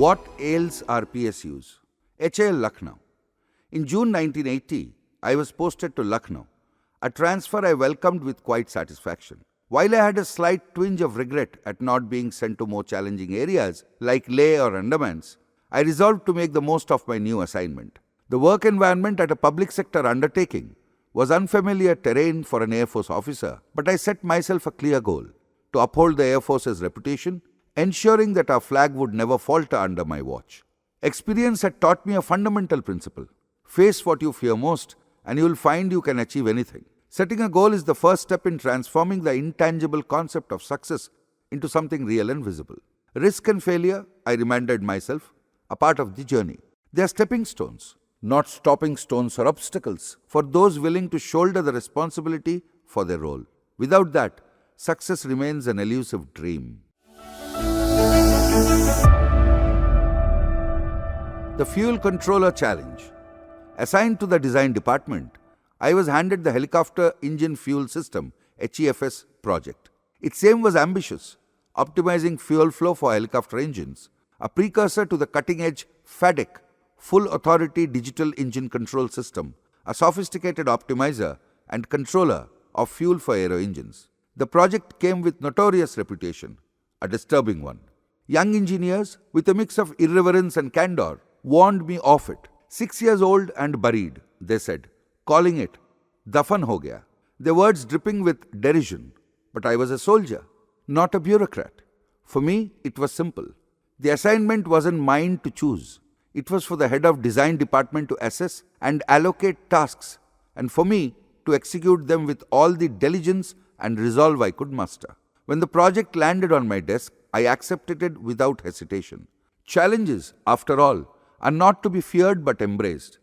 What ails our PSUs? HAL Lucknow. In June 1980, I was posted to Lucknow, a transfer I welcomed with quite satisfaction. While I had a slight twinge of regret at not being sent to more challenging areas like Leh or Andamans, I resolved to make the most of my new assignment. The work environment at a public sector undertaking was unfamiliar terrain for an Air Force officer, but I set myself a clear goal: to uphold the Air Force's reputation, ensuring that our flag would never falter under my watch. Experience had taught me a fundamental principle: face what you fear most, and you will find you can achieve anything. Setting a goal is the first step in transforming the intangible concept of success into something real and visible. Risk and failure, I reminded myself, are part of the journey. They are stepping stones, not stopping stones or obstacles, for those willing to shoulder the responsibility for their role. Without that, success remains an elusive dream. The Fuel Controller Challenge. Assigned to the design department, I was handed the Helicopter Engine Fuel System (HEFS) project. Its aim was ambitious: optimizing fuel flow for helicopter engines, a precursor to the cutting-edge FADEC, Full Authority Digital Engine Control System, a sophisticated optimizer and controller of fuel for aero engines. The project came with notorious reputation, a disturbing one. Young engineers, with a mix of irreverence and candor, warned me off it. 6 years old and buried, they said, calling it Dafan ho gaya. Their words dripping with derision. But I was a soldier, not a bureaucrat. For me, it was simple. The assignment wasn't mine to choose. It was for the head of design department to assess and allocate tasks, and for me to execute them with all the diligence and resolve I could muster. When the project landed on my desk, I accepted it without hesitation. Challenges, after all, are not to be feared but embraced,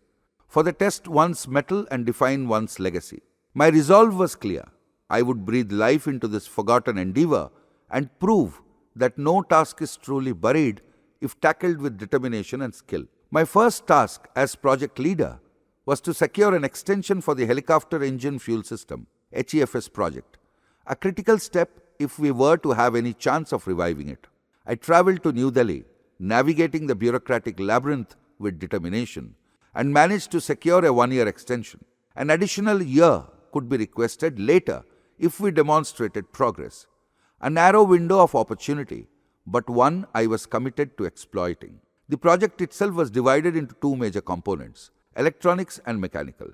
for they test one's mettle and define one's legacy. My resolve was clear. I would breathe life into this forgotten endeavor and prove that no task is truly buried if tackled with determination and skill. My first task as project leader was to secure an extension for the Helicopter Engine Fuel System (HEFS) project, a critical step if we were to have any chance of reviving it. I travelled to New Delhi, navigating the bureaucratic labyrinth with determination, and managed to secure a 1-year extension. An additional year could be requested later if we demonstrated progress. A narrow window of opportunity, but one I was committed to exploiting. The project itself was divided into two major components: electronics and mechanical.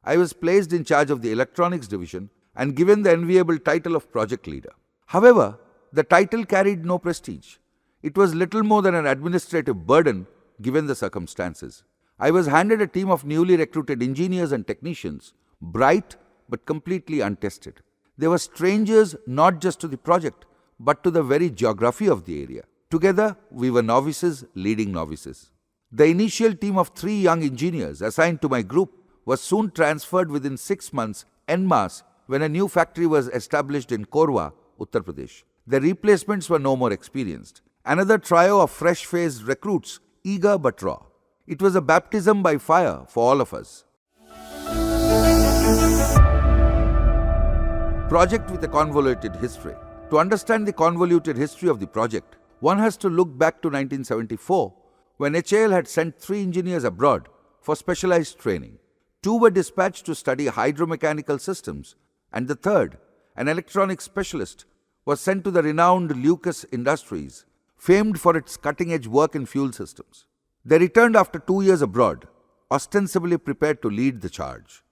I was placed in charge of the electronics division and given the enviable title of project leader. However, the title carried no prestige. It was little more than an administrative burden given the circumstances. I was handed a team of newly recruited engineers and technicians, bright but completely untested. They were strangers not just to the project, but to the very geography of the area. Together, we were novices leading novices. The initial team of 3 young engineers assigned to my group was soon transferred within 6 months en masse when a new factory was established in Korwa, Uttar Pradesh. The replacements were no more experienced. Another trio of fresh-faced recruits, eager but raw. It was a baptism by fire for all of us. Project with a convoluted history. To understand the convoluted history of the project, one has to look back to 1974, when HAL had sent 3 engineers abroad for specialized training. 2 were dispatched to study hydromechanical systems, and the third, an electronics specialist, was sent to the renowned Lucas Industries, famed for its cutting-edge work in fuel systems. They returned after 2 years abroad, ostensibly prepared to lead the charge.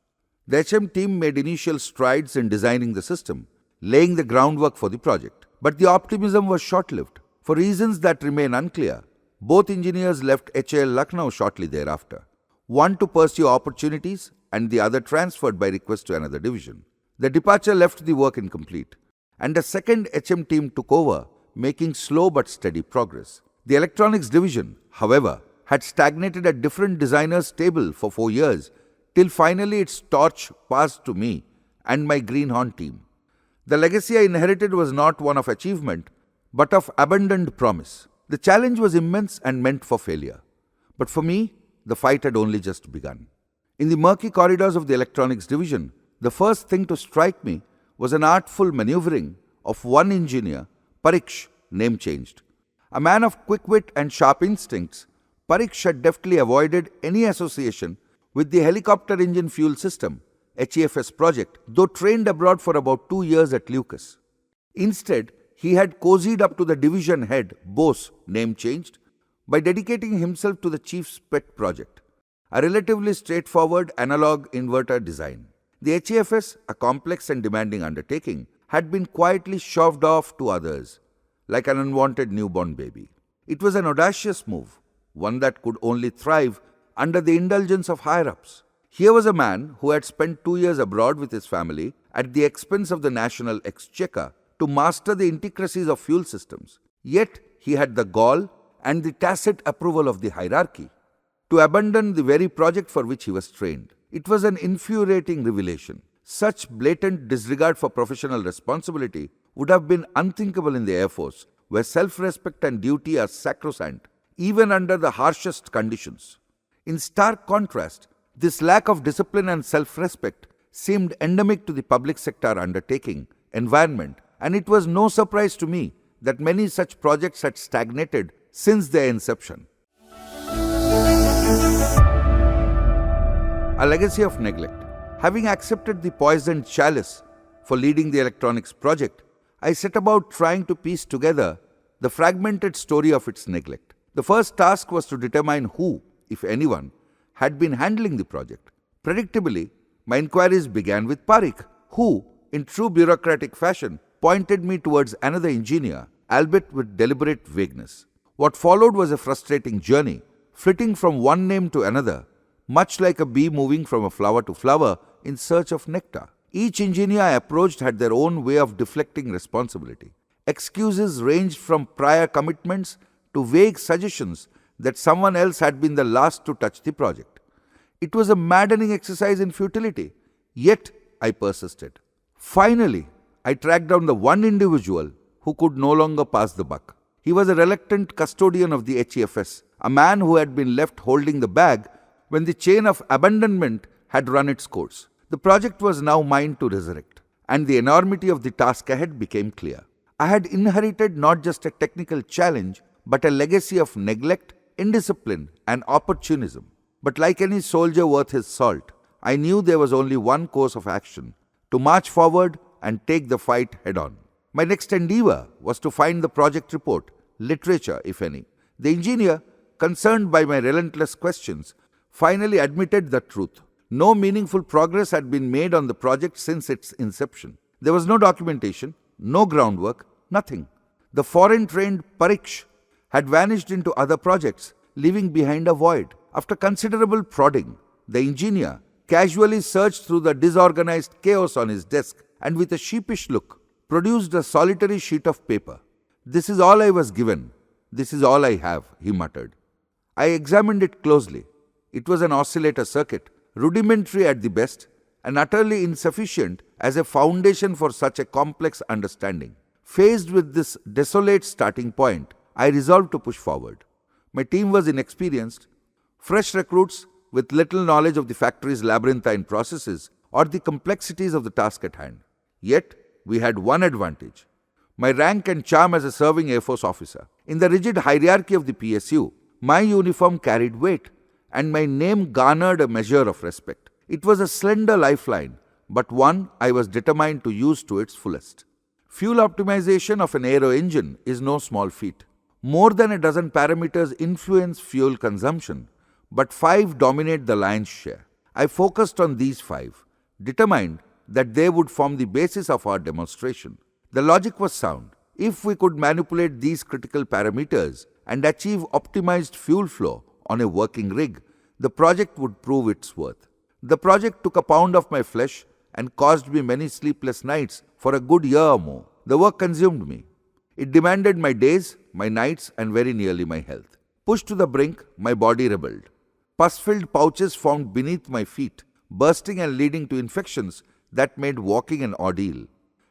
The HM team made initial strides in designing the system, laying the groundwork for the project. But the optimism was short-lived. For reasons that remain unclear, both engineers left HAL Lucknow shortly thereafter. One to pursue opportunities and the other transferred by request to another division. The departure left the work incomplete, and a second HM team took over, making slow but steady progress. The electronics division, however, had stagnated at different designers' table for 4 years, till finally its torch passed to me and my Greenhorn team. The legacy I inherited was not one of achievement, but of abandoned promise. The challenge was immense and meant for failure. But for me, the fight had only just begun. In the murky corridors of the electronics division, the first thing to strike me was an artful maneuvering of one engineer, Pariksh, name changed. A man of quick wit and sharp instincts, Pariksh had deftly avoided any association with the helicopter engine fuel system HEFS project, though trained abroad for about 2 years at Lucas. Instead, he had cozied up to the division head, Bose, name changed, by dedicating himself to the chief's pet project, a relatively straightforward analog inverter design. The HEFS, a complex and demanding undertaking, had been quietly shoved off to others, like an unwanted newborn baby. It was an audacious move, one that could only thrive under the indulgence of higher-ups. Here was a man who had spent 2 years abroad with his family at the expense of the national exchequer to master the intricacies of fuel systems. Yet he had the gall and the tacit approval of the hierarchy to abandon the very project for which he was trained. It was an infuriating revelation. Such blatant disregard for professional responsibility would have been unthinkable in the Air Force, where self-respect and duty are sacrosanct, even under the harshest conditions. In stark contrast, this lack of discipline and self-respect seemed endemic to the public sector undertaking environment, and it was no surprise to me that many such projects had stagnated since their inception. A legacy of neglect. Having accepted the poisoned chalice for leading the electronics project, I set about trying to piece together the fragmented story of its neglect. The first task was to determine who, if anyone, had been handling the project. Predictably, my inquiries began with Parikh, who, in true bureaucratic fashion, pointed me towards another engineer, albeit with deliberate vagueness. What followed was a frustrating journey, flitting from one name to another, much like a bee moving from a flower to flower in search of nectar. Each engineer I approached had their own way of deflecting responsibility. Excuses ranged from prior commitments to vague suggestions that someone else had been the last to touch the project. It was a maddening exercise in futility, yet I persisted. Finally, I tracked down the one individual who could no longer pass the buck. He was a reluctant custodian of the HEFS, a man who had been left holding the bag when the chain of abandonment had run its course. The project was now mine to resurrect, and the enormity of the task ahead became clear. I had inherited not just a technical challenge, but a legacy of neglect, indiscipline, and opportunism. But like any soldier worth his salt, I knew there was only one course of action: to march forward and take the fight head-on. My next endeavor was to find the project report, literature if any. The engineer, concerned by my relentless questions, finally admitted the truth. No meaningful progress had been made on the project since its inception. There was no documentation, no groundwork, nothing. The foreign-trained Pariksh had vanished into other projects, leaving behind a void. After considerable prodding, the engineer casually searched through the disorganized chaos on his desk and with a sheepish look, produced a solitary sheet of paper. "This is all I was given. This is all I have," he muttered. I examined it closely. It was an oscillator circuit, rudimentary at the best, and utterly insufficient as a foundation for such a complex understanding. Faced with this desolate starting point, I resolved to push forward. My team was inexperienced, fresh recruits with little knowledge of the factory's labyrinthine processes or the complexities of the task at hand. Yet, we had one advantage: my rank and charm as a serving Air Force officer. In the rigid hierarchy of the PSU, my uniform carried weight, and my name garnered a measure of respect. It was a slender lifeline, but one I was determined to use to its fullest. Fuel optimization of an aero engine is no small feat. More than a dozen parameters influence fuel consumption, but 5 dominate the lion's share. I focused on these 5, determined that they would form the basis of our demonstration. The logic was sound. If we could manipulate these critical parameters and achieve optimized fuel flow on a working rig, the project would prove its worth. The project took a pound of my flesh and caused me many sleepless nights for a good year or more. The work consumed me. It demanded my days, my nights, and very nearly my health. Pushed to the brink, my body rebelled. Pus-filled pouches formed beneath my feet, bursting and leading to infections that made walking an ordeal.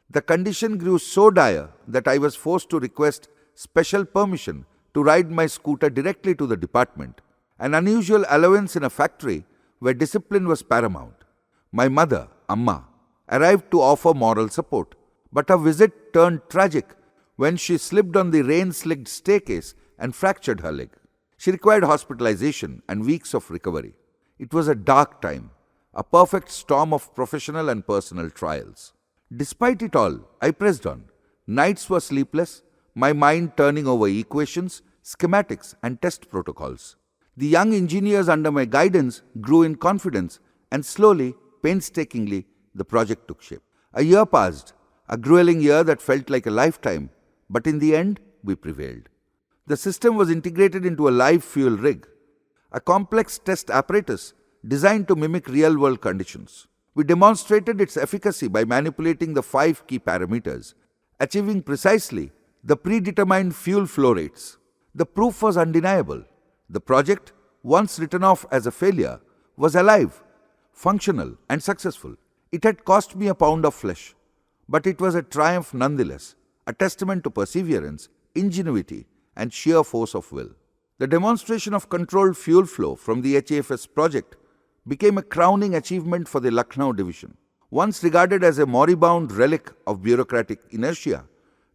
The condition grew so dire that I was forced to request special permission to ride my scooter directly to the department, an unusual allowance in a factory where discipline was paramount. My mother, Amma, arrived to offer moral support, but her visit turned tragic when she slipped on the rain-slicked staircase and fractured her leg. She required hospitalization and weeks of recovery. It was a dark time, a perfect storm of professional and personal trials. Despite it all, I pressed on. Nights were sleepless, my mind turning over equations, schematics, and test protocols. The young engineers under my guidance grew in confidence, and slowly, painstakingly, the project took shape. A year passed, a grueling year that felt like a lifetime, but in the end, we prevailed. The system was integrated into a live fuel rig, a complex test apparatus designed to mimic real-world conditions. We demonstrated its efficacy by manipulating the 5 key parameters, achieving precisely the predetermined fuel flow rates. The proof was undeniable. The project, once written off as a failure, was alive, functional, and successful. It had cost me a pound of flesh, but it was a triumph nonetheless, a testament to perseverance, ingenuity, and sheer force of will. The demonstration of controlled fuel flow from the HAFS project became a crowning achievement for the Lucknow division. Once regarded as a moribund relic of bureaucratic inertia,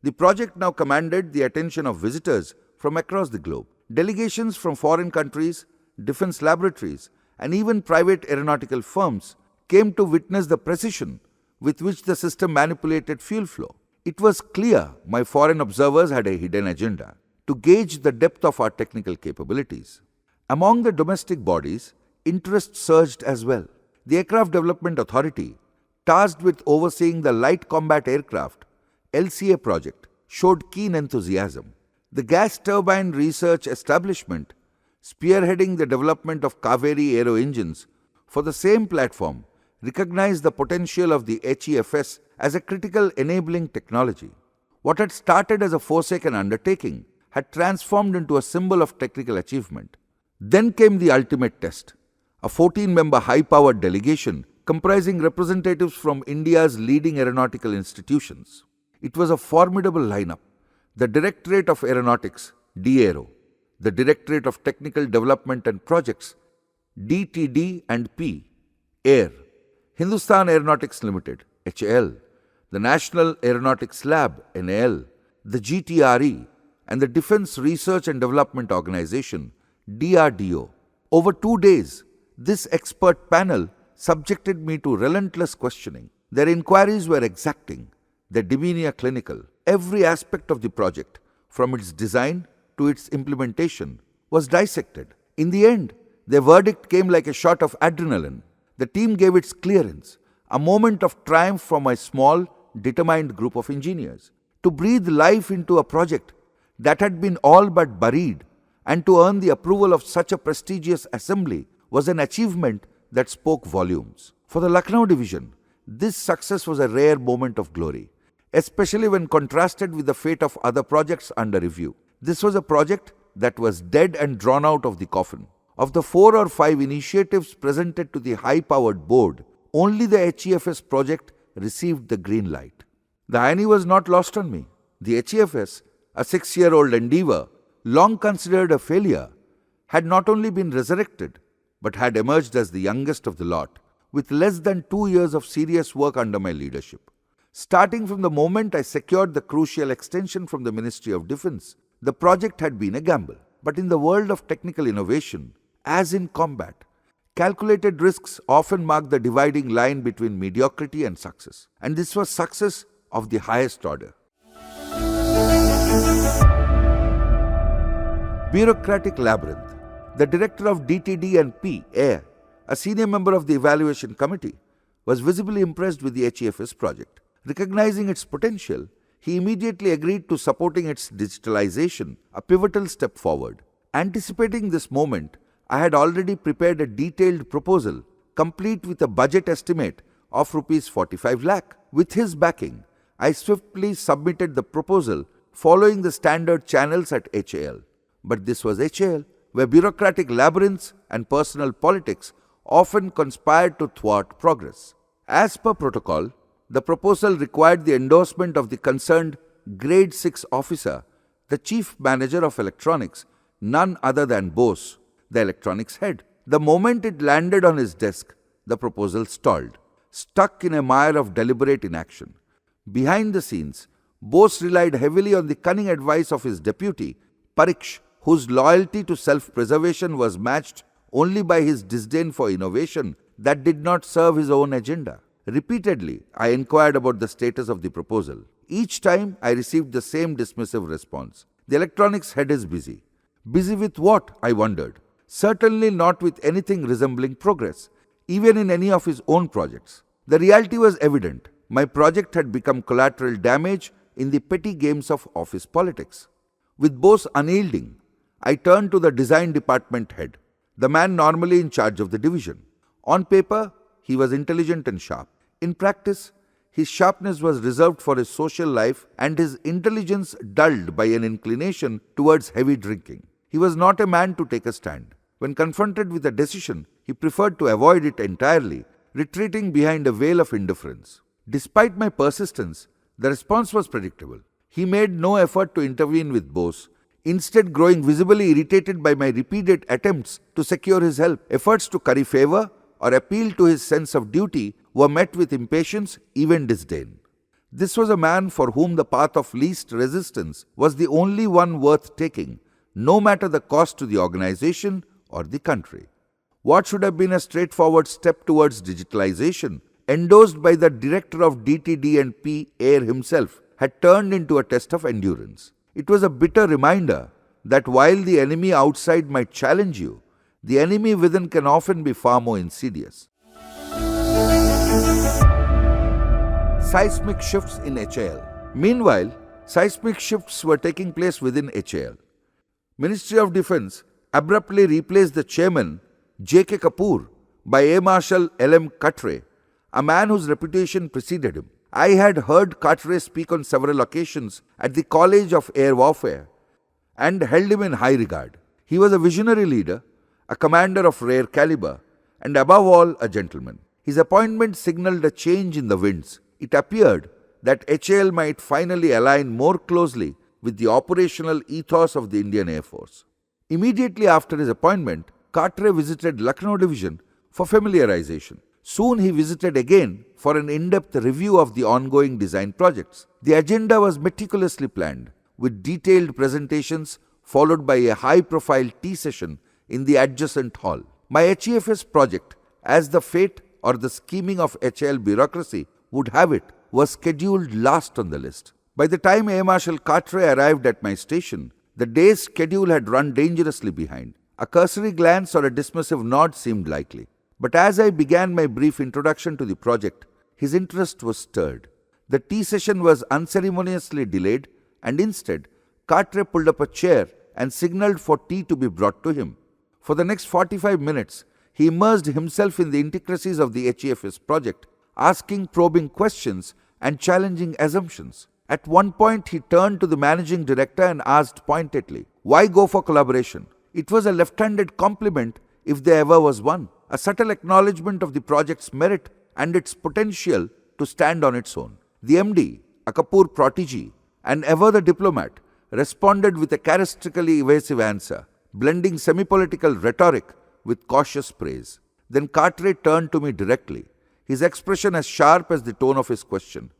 the project now commanded the attention of visitors from across the globe. Delegations from foreign countries, defense laboratories, and even private aeronautical firms came to witness the precision with which the system manipulated fuel flow. It was clear my foreign observers had a hidden agenda to gauge the depth of our technical capabilities. Among the domestic bodies, interest surged as well. The Aircraft Development Authority, tasked with overseeing the Light Combat Aircraft LCA project, showed keen enthusiasm. The Gas Turbine Research Establishment, spearheading the development of Kaveri aero engines for the same platform, recognized the potential of the HEFS as a critical enabling technology. What had started as a forsaken undertaking had transformed into a symbol of technical achievement. Then came the ultimate test, a 14-member high-powered delegation comprising representatives from India's leading aeronautical institutions. It was a formidable lineup. The Directorate of Aeronautics, DAERO, the Directorate of Technical Development and Projects, DTD and P, AIR, Hindustan Aeronautics Limited, HAL, the National Aeronautics Lab, NAL, the GTRE, and the Defense Research and Development Organization, DRDO. Over 2 days, this expert panel subjected me to relentless questioning. Their inquiries were exacting, their demeanor clinical. Every aspect of the project, from its design to its implementation, was dissected. In the end, their verdict came like a shot of adrenaline. The team gave its clearance, a moment of triumph for my small, determined group of engineers. To breathe life into a project that had been all but buried and to earn the approval of such a prestigious assembly was an achievement that spoke volumes. For the Lucknow division, this success was a rare moment of glory, especially when contrasted with the fate of other projects under review. This was a project that was dead and drawn out of the coffin. Of the 4 or 5 initiatives presented to the high-powered board, only the HEFS project received the green light. The irony was not lost on me. The HEFS, a 6-year-old endeavor, long considered a failure, had not only been resurrected, but had emerged as the youngest of the lot, with less than 2 years of serious work under my leadership. Starting from the moment I secured the crucial extension from the Ministry of Defense, the project had been a gamble. But in the world of technical innovation, as in combat, calculated risks often mark the dividing line between mediocrity and success. And this was success of the highest order. Bureaucratic labyrinth. The director of DTD and P, AIR, a senior member of the evaluation committee, was visibly impressed with the HEFS project. Recognizing its potential, he immediately agreed to supporting its digitalization, a pivotal step forward. Anticipating this moment, I had already prepared a detailed proposal, complete with a budget estimate of Rs 45 lakh. With his backing, I swiftly submitted the proposal following the standard channels at HAL. But this was HAL, where bureaucratic labyrinths and personal politics often conspired to thwart progress. As per protocol, the proposal required the endorsement of the concerned Grade 6 officer, the Chief Manager of Electronics, none other than Bose, the electronics head. The moment it landed on his desk, the proposal stalled, stuck in a mire of deliberate inaction. Behind the scenes, Bose relied heavily on the cunning advice of his deputy, Pariksh, whose loyalty to self-preservation was matched only by his disdain for innovation that did not serve his own agenda. Repeatedly, I inquired about the status of the proposal. Each time, I received the same dismissive response. The electronics head is busy. Busy with what? I wondered. Certainly not with anything resembling progress, even in any of his own projects. The reality was evident. My project had become collateral damage in the petty games of office politics. With Bose unyielding, I turned to the design department head, the man normally in charge of the division. On paper, he was intelligent and sharp. In practice, his sharpness was reserved for his social life and his intelligence dulled by an inclination towards heavy drinking. He was not a man to take a stand. When confronted with a decision, he preferred to avoid it entirely, retreating behind a veil of indifference. Despite my persistence, the response was predictable. He made no effort to intervene with Bose, instead growing visibly irritated by my repeated attempts to secure his help. Efforts to curry favor or appeal to his sense of duty were met with impatience, even disdain. This was a man for whom the path of least resistance was the only one worth taking, no matter the cost to the organization or the country. What should have been a straightforward step towards digitalization, endorsed by the director of DTD&P Air himself, had turned into a test of endurance. It was a bitter reminder that while the enemy outside might challenge you, the enemy within can often be far more insidious. Seismic shifts in HAL. Meanwhile, seismic shifts were taking place within HAL. Ministry of Defence abruptly replaced the chairman, J.K. Kapoor, by Air Marshal L.M. Katre, a man whose reputation preceded him. I had heard Katre speak on several occasions at the College of Air Warfare and held him in high regard. He was a visionary leader, a commander of rare caliber, and above all, a gentleman. His appointment signaled a change in the winds. It appeared that HAL might finally align more closely with the operational ethos of the Indian Air Force. Immediately after his appointment, Katre visited Lucknow Division for familiarization. Soon he visited again for an in-depth review of the ongoing design projects. The agenda was meticulously planned, with detailed presentations followed by a high-profile tea session in the adjacent hall. My HEFS project, as the fate or the scheming of HAL bureaucracy would have it, was scheduled last on the list. By the time Air Marshal Katre arrived at my station, the day's schedule had run dangerously behind. A cursory glance or a dismissive nod seemed likely. But as I began my brief introduction to the project, his interest was stirred. The tea session was unceremoniously delayed, and instead, Katre pulled up a chair and signaled for tea to be brought to him. For the next 45 minutes, he immersed himself in the intricacies of the HEFS project, asking probing questions and challenging assumptions. At one point, he turned to the managing director and asked pointedly, "Why go for collaboration?" It was a left-handed compliment if there ever was one, a subtle acknowledgement of the project's merit and its potential to stand on its own. The MD, a Kapoor protege and ever the diplomat, responded with a characteristically evasive answer, blending semi-political rhetoric with cautious praise. Then Katre turned to me directly, his expression as sharp as the tone of his question.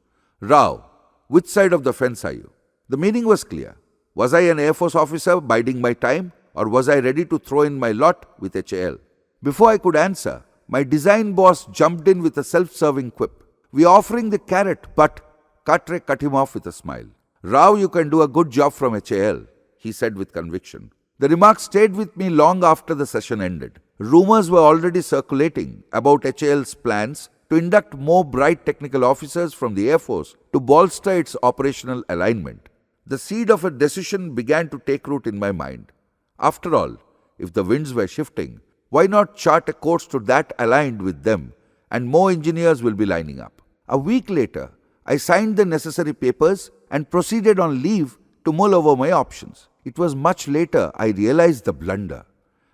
"Rao, which side of the fence are you?" The meaning was clear. Was I an Air Force officer biding my time, or was I ready to throw in my lot with HAL? Before I could answer, my design boss jumped in with a self-serving quip. "We are offering the carrot, but..." Katre cut him off with a smile. "Rao, you can do a good job from HAL," he said with conviction. The remark stayed with me long after the session ended. Rumors were already circulating about HAL's plans to induct more bright technical officers from the Air Force to bolster its operational alignment. The seed of a decision began to take root in my mind. After all, if the winds were shifting, why not chart a course to that aligned with them, and more engineers will be lining up. A week later, I signed the necessary papers and proceeded on leave to mull over my options. It was much later I realized the blunder.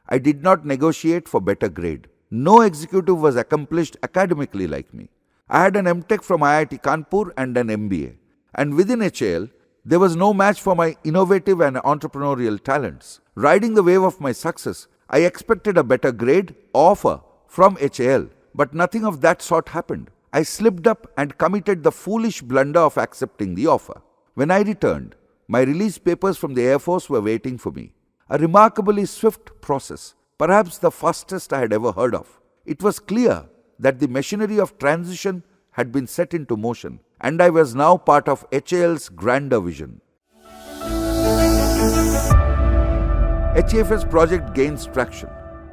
I did not negotiate for better grade. No executive was accomplished academically like me. I had an MTech from IIT Kanpur and an MBA. And within HAL, there was no match for my innovative and entrepreneurial talents. Riding the wave of my success, I expected a better grade offer from HAL, but nothing of that sort happened. I slipped up and committed the foolish blunder of accepting the offer. When I returned, my release papers from the Air Force were waiting for me. A remarkably swift process, perhaps the fastest I had ever heard of. It was clear that the machinery of transition had been set into motion, and I was now part of HAL's grander vision. HEFS project gains traction.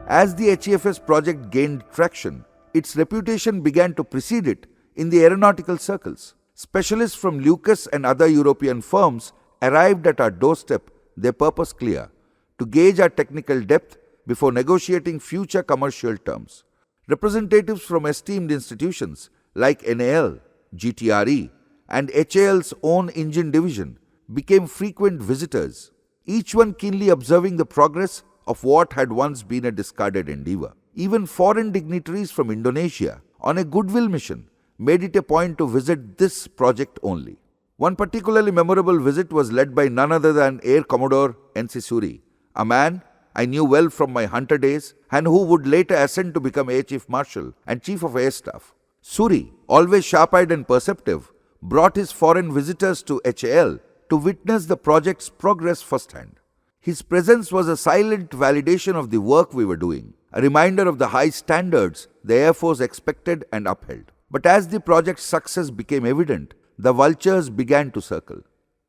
As the HEFS project gained traction, its reputation began to precede it in the aeronautical circles. Specialists from Lucas and other European firms arrived at our doorstep, their purpose clear: to gauge our technical depth before negotiating future commercial terms. Representatives from esteemed institutions like NAL, GTRE, and HAL's own engine division became frequent visitors, each one keenly observing the progress of what had once been a discarded endeavor. Even foreign dignitaries from Indonesia, on a goodwill mission, made it a point to visit this project only. One particularly memorable visit was led by none other than Air Commodore N.C. Suri, a man I knew well from my hunter days and who would later ascend to become Air Chief Marshal and Chief of Air Staff. Suri, always sharp-eyed and perceptive, brought his foreign visitors to HAL to witness the project's progress firsthand. His presence was a silent validation of the work we were doing, a reminder of the high standards the Air Force expected and upheld. But as the project's success became evident, the vultures began to circle.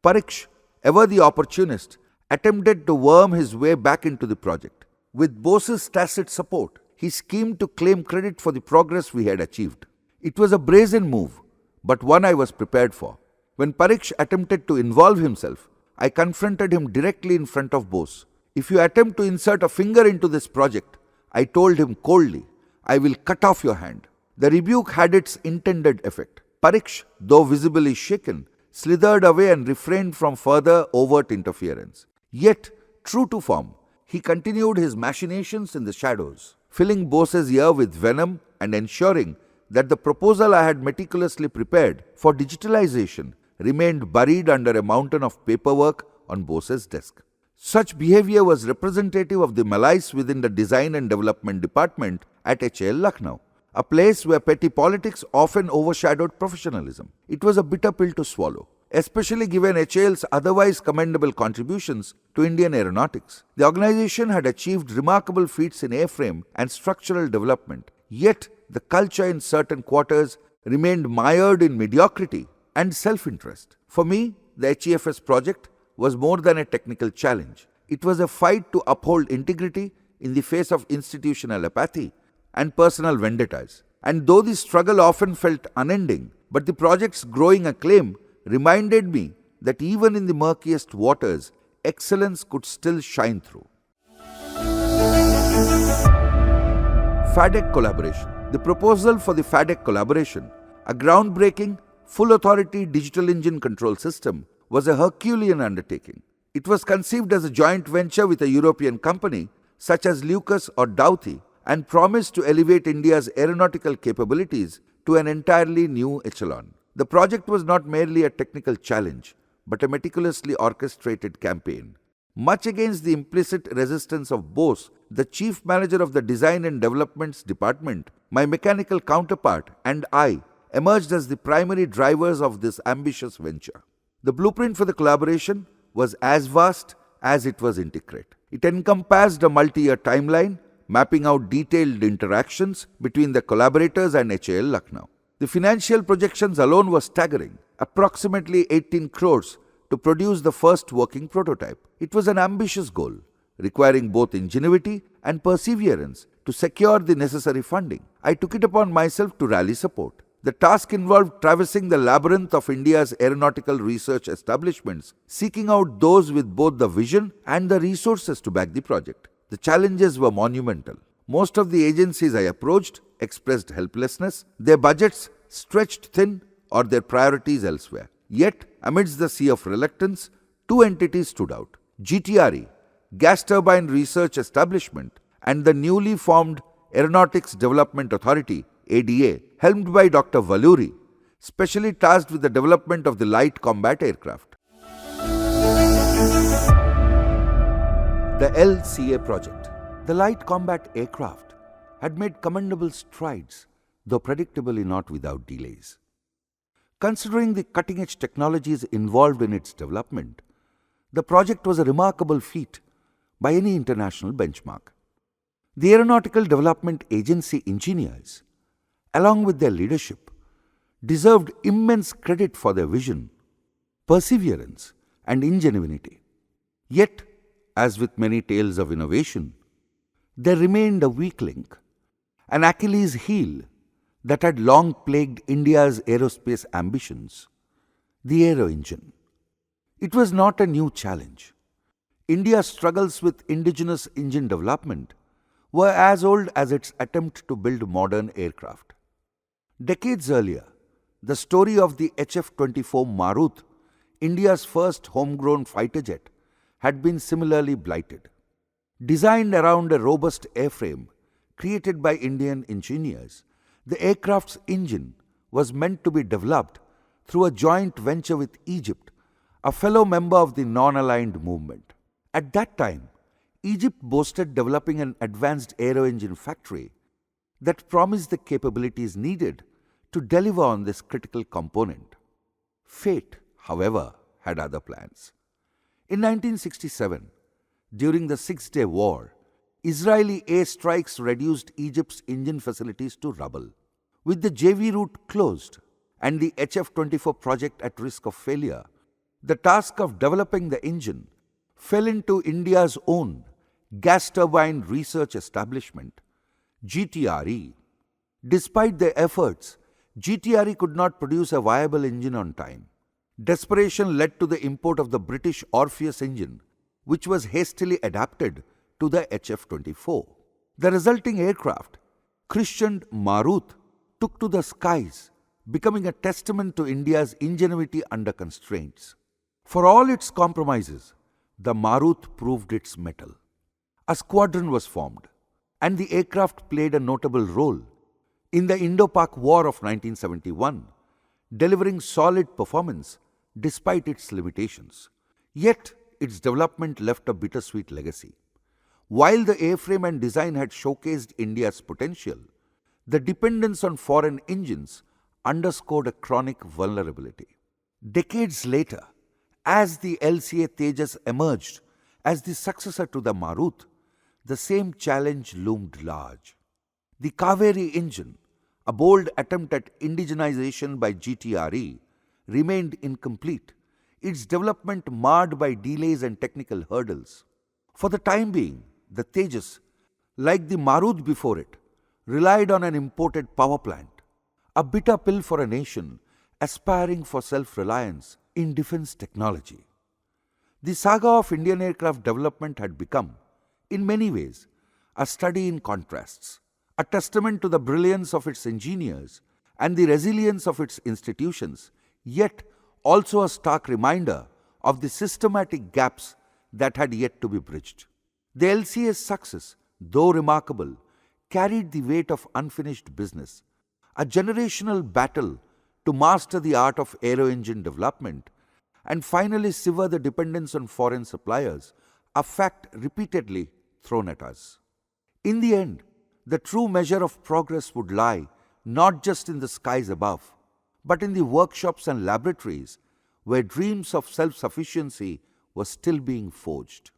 Pariksh, ever the opportunist, attempted to worm his way back into the project. With Bose's tacit support, he schemed to claim credit for the progress we had achieved. It was a brazen move, but one I was prepared for. When Pariksh attempted to involve himself, I confronted him directly in front of Bose. If you attempt to insert a finger into this project, I told him coldly, I will cut off your hand. The rebuke had its intended effect. Pariksh, though visibly shaken, slithered away and refrained from further overt interference. Yet, true to form, he continued his machinations in the shadows, filling Bose's ear with venom and ensuring that the proposal I had meticulously prepared for digitalization remained buried under a mountain of paperwork on Bose's desk. Such behavior was representative of the malaise within the design and development department at HAL Lucknow, a place where petty politics often overshadowed professionalism. It was a bitter pill to swallow, especially given HAL's otherwise commendable contributions to Indian aeronautics. The organization had achieved remarkable feats in airframe and structural development, yet the culture in certain quarters remained mired in mediocrity and self-interest. For me, the HEFS project was more than a technical challenge. It was a fight to uphold integrity in the face of institutional apathy and personal vendettas. And though the struggle often felt unending, but the project's growing acclaim reminded me that even in the murkiest waters, excellence could still shine through. FADEC collaboration. The proposal for the FADEC collaboration, a groundbreaking, full-authority digital engine control system, was a Herculean undertaking. It was conceived as a joint venture with a European company such as Lucas or Doughty and promised to elevate India's aeronautical capabilities to an entirely new echelon. The project was not merely a technical challenge, but a meticulously orchestrated campaign. Much against the implicit resistance of Bose, the chief manager of the Design and Developments Department, my mechanical counterpart, and I emerged as the primary drivers of this ambitious venture. The blueprint for the collaboration was as vast as it was intricate. It encompassed a multi-year timeline, mapping out detailed interactions between the collaborators and HAL Lucknow. The financial projections alone were staggering, approximately 18 crores to produce the first working prototype. It was an ambitious goal, requiring both ingenuity and perseverance to secure the necessary funding. I took it upon myself to rally support. The task involved traversing the labyrinth of India's aeronautical research establishments, seeking out those with both the vision and the resources to back the project. The challenges were monumental. Most of the agencies I approached expressed helplessness, their budgets stretched thin, or their priorities elsewhere. Yet, amidst the sea of reluctance, two entities stood out: GTRE, Gas Turbine Research Establishment, and the newly formed Aeronautics Development Authority, ADA, helmed by Dr. Valluri, specially tasked with the development of the light combat aircraft. The LCA project, the light combat aircraft, had made commendable strides, though predictably not without delays. Considering the cutting edge technologies involved in its development, the project was a remarkable feat by any international benchmark. The Aeronautical Development Agency engineers, along with their leadership, deserved immense credit for their vision, perseverance, and ingenuity. Yet, as with many tales of innovation, there remained a weak link, an Achilles heel that had long plagued India's aerospace ambitions: the aero engine. It was not a new challenge. India's struggles with indigenous engine development were as old as its attempt to build modern aircraft. Decades earlier, the story of the HF-24 Maruth, India's first homegrown fighter jet, had been similarly blighted. Designed around a robust airframe created by Indian engineers, the aircraft's engine was meant to be developed through a joint venture with Egypt, a fellow member of the non-aligned movement. At that time, Egypt boasted developing an advanced aero engine factory that promised the capabilities needed to deliver on this critical component. Fate, however, had other plans. In 1967, during the Six-Day War, Israeli airstrikes reduced Egypt's engine facilities to rubble. With the JV route closed and the HF-24 project at risk of failure, the task of developing the engine fell into India's own gas turbine research establishment, GTRE. Despite their efforts, GTRE could not produce a viable engine on time. Desperation led to the import of the British Orpheus engine, which was hastily adapted to the HF-24. The resulting aircraft, christened Maruth, took to the skies, becoming a testament to India's ingenuity under constraints. For all its compromises, the Maruth proved its mettle. A squadron was formed, and the aircraft played a notable role in the Indo-Pak War of 1971, delivering solid performance despite its limitations. Yet, its development left a bittersweet legacy. While the airframe and design had showcased India's potential, the dependence on foreign engines underscored a chronic vulnerability. Decades later, as the LCA Tejas emerged as the successor to the Maruth, the same challenge loomed large. The Kaveri engine, a bold attempt at indigenization by GTRE, remained incomplete, its development marred by delays and technical hurdles. For the time being, the Tejas, like the Maruth before it, relied on an imported power plant, a bitter pill for a nation aspiring for self-reliance in defense technology. The saga of Indian aircraft development had become, in many ways, a study in contrasts, a testament to the brilliance of its engineers and the resilience of its institutions, yet also a stark reminder of the systematic gaps that had yet to be bridged. The LCA's success, though remarkable, carried the weight of unfinished business, a generational battle to master the art of aero engine development and finally sever the dependence on foreign suppliers, a fact repeatedly thrown at us. In the end, the true measure of progress would lie not just in the skies above, but in the workshops and laboratories where dreams of self-sufficiency were still being forged.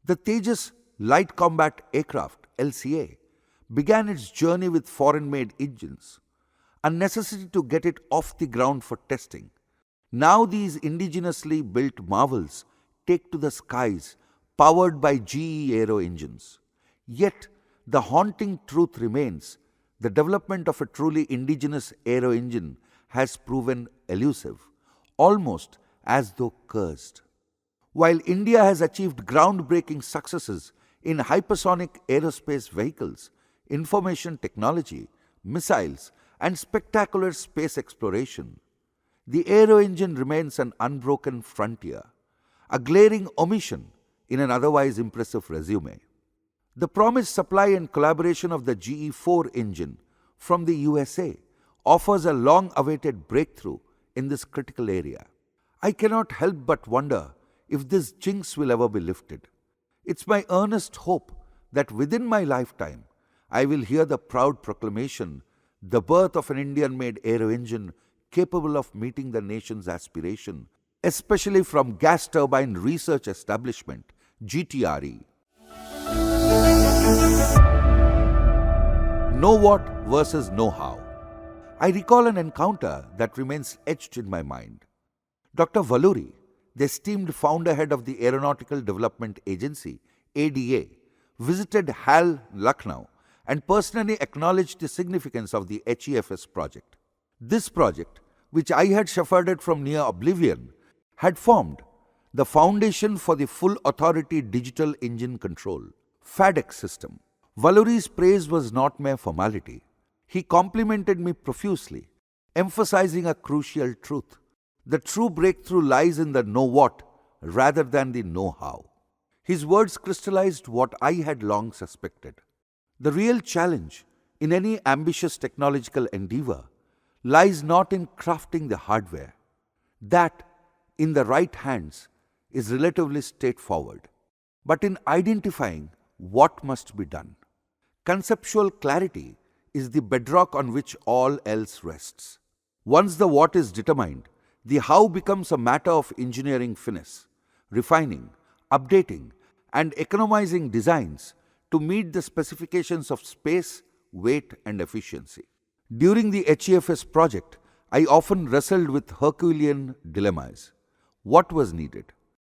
The Tejas Light Combat Aircraft, LCA, began its journey with foreign-made engines, a necessity to get it off the ground for testing. Now these indigenously built marvels take to the skies, powered by GE Aero engines. Yet, the haunting truth remains: the development of a truly indigenous aero engine has proven elusive, almost as though cursed. While India has achieved groundbreaking successes in hypersonic aerospace vehicles, information technology, missiles, and spectacular space exploration, the aero engine remains an unbroken frontier, a glaring omission in an otherwise impressive resume. The promised supply and collaboration of the GE4 engine from the USA offers a long-awaited breakthrough in this critical area. I cannot help but wonder if this jinx will ever be lifted. It's my earnest hope that within my lifetime, I will hear the proud proclamation: the birth of an Indian-made aero engine capable of meeting the nation's aspiration, especially from Gas Turbine Research Establishment, GTRE. Know what versus know how. I recall an encounter that remains etched in my mind. Dr. Valluri, the esteemed founder-head of the Aeronautical Development Agency, ADA, visited HAL Lucknow and personally acknowledged the significance of the HEFS project. This project, which I had shepherded from near oblivion, had formed the foundation for the Full Authority Digital Engine Control, FADEC system. Valluri's praise was not mere formality. He complimented me profusely, emphasizing a crucial truth. The true breakthrough lies in the know what rather than the know how. His words crystallized what I had long suspected. The real challenge in any ambitious technological endeavor lies not in crafting the hardware. That, in the right hands, is relatively straightforward, but in identifying what must be done. Conceptual clarity is the bedrock on which all else rests. Once the what is determined, the how becomes a matter of engineering finesse, refining, updating, and economizing designs to meet the specifications of space, weight, and efficiency. During the HEFS project, I often wrestled with Herculean dilemmas. What was needed?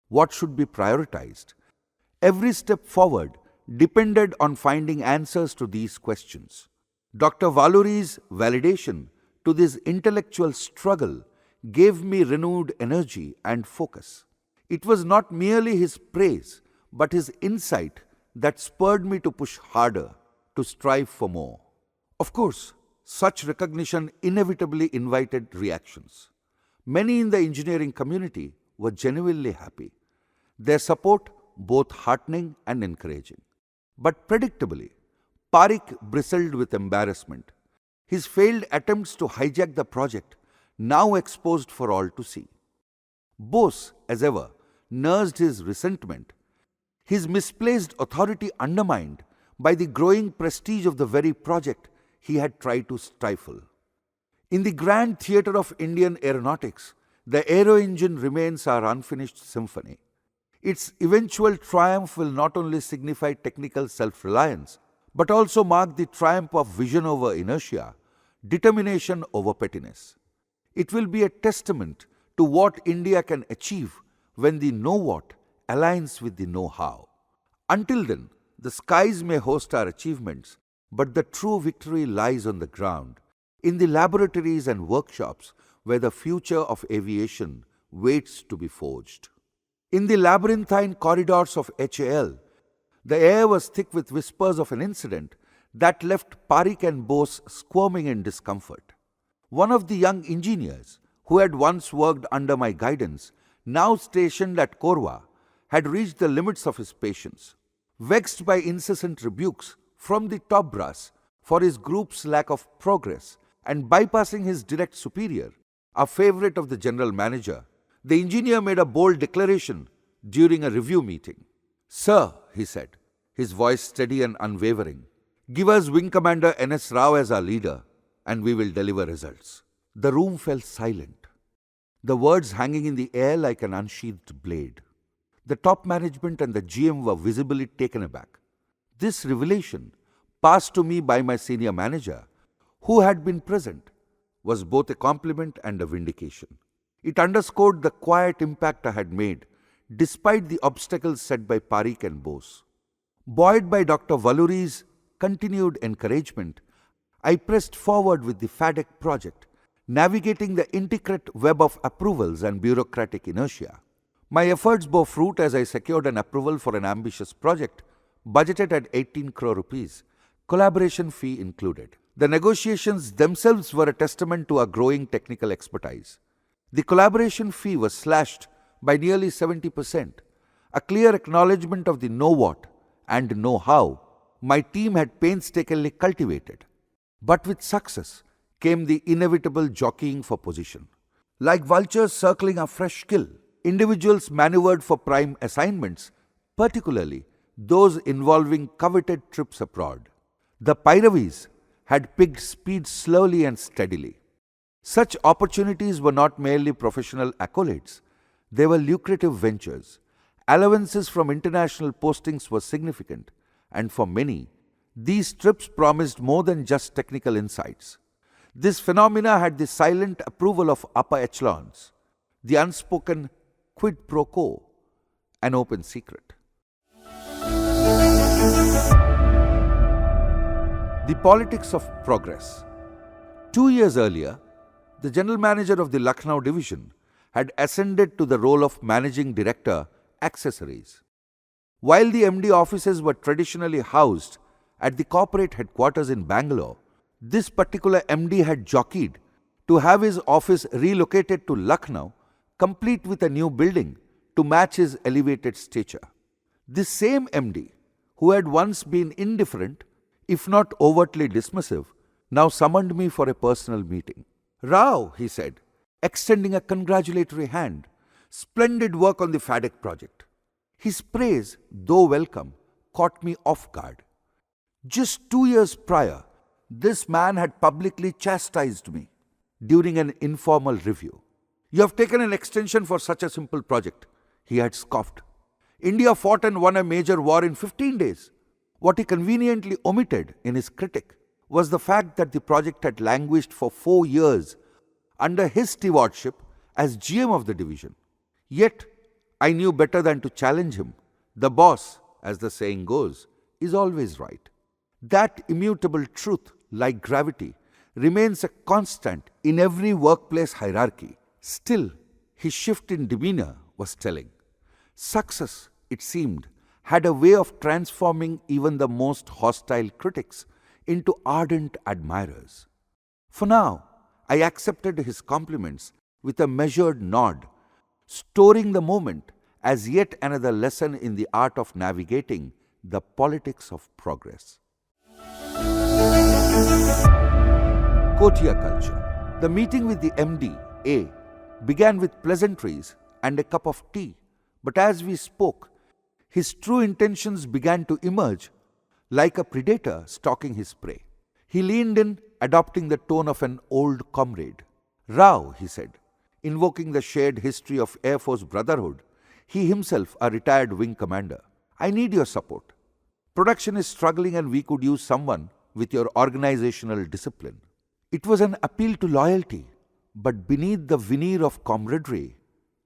What should be prioritized? Every step forward depended on finding answers to these questions. Dr. Valluri's validation to this intellectual struggle gave me renewed energy and focus. It was not merely his praise, but his insight that spurred me to push harder, to strive for more. Of course, such recognition inevitably invited reactions. Many in the engineering community were genuinely happy. Their support both heartening and encouraging. But predictably, Parikh bristled with embarrassment. His failed attempts to hijack the project now exposed for all to see. Bose, as ever, nursed his resentment, his misplaced authority undermined by the growing prestige of the very project he had tried to stifle. In the grand theatre of Indian aeronautics, the aero engine remains our unfinished symphony. Its eventual triumph will not only signify technical self-reliance, but also mark the triumph of vision over inertia, determination over pettiness. It will be a testament to what India can achieve when the know what aligns with the know how. Until then, the skies may host our achievements, but the true victory lies on the ground, in the laboratories and workshops where the future of aviation waits to be forged. In the labyrinthine corridors of HAL, the air was thick with whispers of an incident that left Parikh and Bose squirming in discomfort. One of the young engineers, who had once worked under my guidance, now stationed at Korwa, had reached the limits of his patience. Vexed by incessant rebukes from the top brass for his group's lack of progress and bypassing his direct superior, a favorite of the general manager, the engineer made a bold declaration during a review meeting. "Sir," he said, his voice steady and unwavering, "give us Wing Commander N.S. Rao as our leader, and we will deliver results." The room fell silent, the words hanging in the air like an unsheathed blade. The top management and the GM were visibly taken aback. This revelation, passed to me by my senior manager, who had been present, was both a compliment and a vindication. It underscored the quiet impact I had made, despite the obstacles set by Parikh and Bose. Buoyed by Dr. Valluri's continued encouragement, I pressed forward with the FADEC project, navigating the intricate web of approvals and bureaucratic inertia. My efforts bore fruit as I secured an approval for an ambitious project, budgeted at 18 crore rupees, collaboration fee included. The negotiations themselves were a testament to our growing technical expertise. The collaboration fee was slashed by nearly 70%, a clear acknowledgement of the know what and know how my team had painstakingly cultivated. But with success came the inevitable jockeying for position. Like vultures circling a fresh kill, individuals maneuvered for prime assignments, particularly those involving coveted trips abroad. The Pyravis had picked speed slowly and steadily. Such opportunities were not merely professional accolades, they were lucrative ventures. Allowances from international postings were significant, and for many, these trips promised more than just technical insights. This phenomena had the silent approval of upper echelons, the unspoken quid pro quo, an open secret. The politics of progress. 2 years earlier, the general manager of the Lucknow division had ascended to the role of managing director, accessories. While the MD offices were traditionally housed at the corporate headquarters in Bangalore, this particular MD had jockeyed to have his office relocated to Lucknow, complete with a new building to match his elevated stature. This same MD, who had once been indifferent, if not overtly dismissive, now summoned me for a personal meeting. "Rao," he said, extending a congratulatory hand, "splendid work on the FADEC project." His praise, though welcome, caught me off guard. Just 2 years prior, this man had publicly chastised me during an informal review. "You have taken an extension for such a simple project," he had scoffed. "India fought and won a major war in 15 days. What he conveniently omitted in his critic was the fact that the project had languished for 4 years under his stewardship as GM of the division. Yet, I knew better than to challenge him. The boss, as the saying goes, is always right. That immutable truth, like gravity, remains a constant in every workplace hierarchy. Still, his shift in demeanor was telling. Success, it seemed, had a way of transforming even the most hostile critics into ardent admirers. For now, I accepted his compliments with a measured nod, storing the moment as yet another lesson in the art of navigating the politics of progress. Kotia culture. The meeting with the MD, A, began with pleasantries and a cup of tea, but as we spoke, his true intentions began to emerge like a predator stalking his prey. He leaned in, adopting the tone of an old comrade. "Rao," he said, invoking the shared history of Air Force brotherhood, he himself a retired wing commander, "I need your support. Production is struggling and we could use someone with your organizational discipline." It was an appeal to loyalty, but beneath the veneer of camaraderie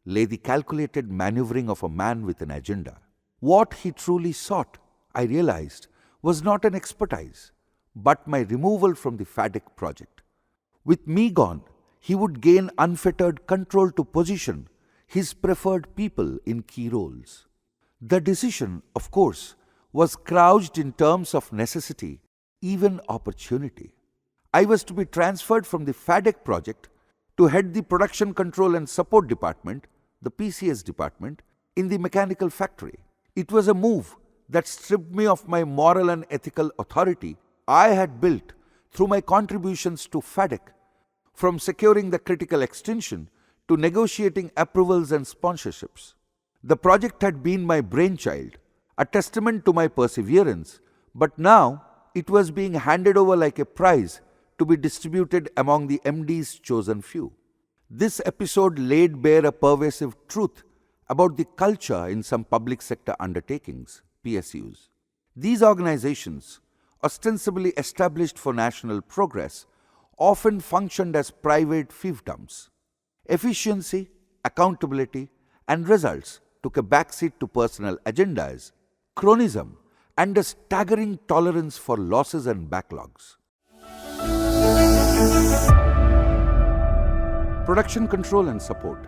lay the calculated maneuvering of a man with an agenda. What he truly sought, I realized, was not an expertise, but my removal from the FADEC project. With me gone, he would gain unfettered control to position his preferred people in key roles. The decision, of course, was couched in terms of necessity, even opportunity. I was to be transferred from the FADEC project to head the production control and support department, the PCS department, in the mechanical factory. It was a move that stripped me of my moral and ethical authority I had built through my contributions to FADEC, from securing the critical extension to negotiating approvals and sponsorships. The project had been my brainchild, a testament to my perseverance, but now it was being handed over like a prize to be distributed among the MD's chosen few. This episode laid bare a pervasive truth about the culture in some public sector undertakings, PSUs. These organizations, ostensibly established for national progress, often functioned as private fiefdoms. Efficiency, accountability, and results took a backseat to personal agendas, cronyism, and a staggering tolerance for losses and backlogs. Production control and support.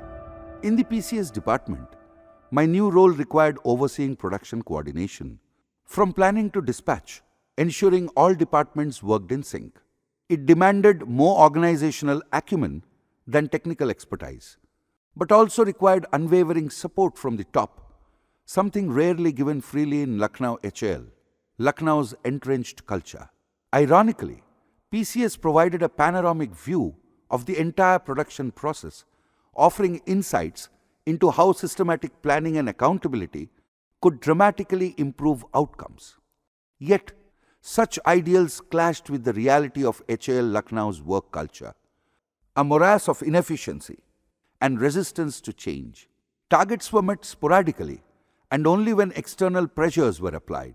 In the PCS department, my new role required overseeing production coordination, from planning to dispatch, ensuring all departments worked in sync. It demanded more organizational acumen than technical expertise, but also required unwavering support from the top, something rarely given freely in Lucknow HAL, Lucknow's entrenched culture. Ironically, PCS provided a panoramic view of the entire production process, offering insights into how systematic planning and accountability could dramatically improve outcomes. Yet, such ideals clashed with the reality of HAL Lucknow's work culture. a morass of inefficiency and resistance to change. Targets were met sporadically and only when external pressures were applied.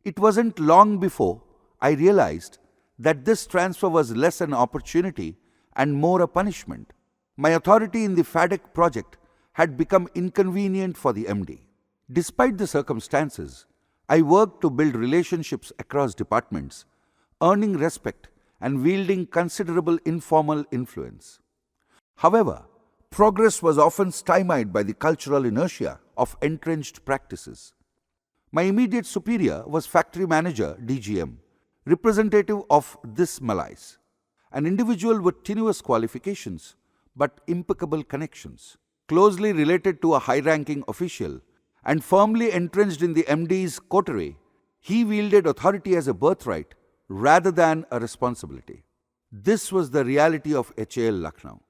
It wasn't long before I realized that this transfer was less an opportunity and more a punishment. My authority in the FADEC project had become inconvenient for the MD. Despite the circumstances, I worked to build relationships across departments, earning respect and wielding considerable informal influence. However, progress was often stymied by the cultural inertia of entrenched practices. My immediate superior was Factory Manager DGM, representative of this malaise, an individual with tenuous qualifications but impeccable connections, closely related to a high-ranking official and firmly entrenched in the MD's coterie. He wielded authority as a birthright rather than a responsibility. This was the reality of HAL Lucknow,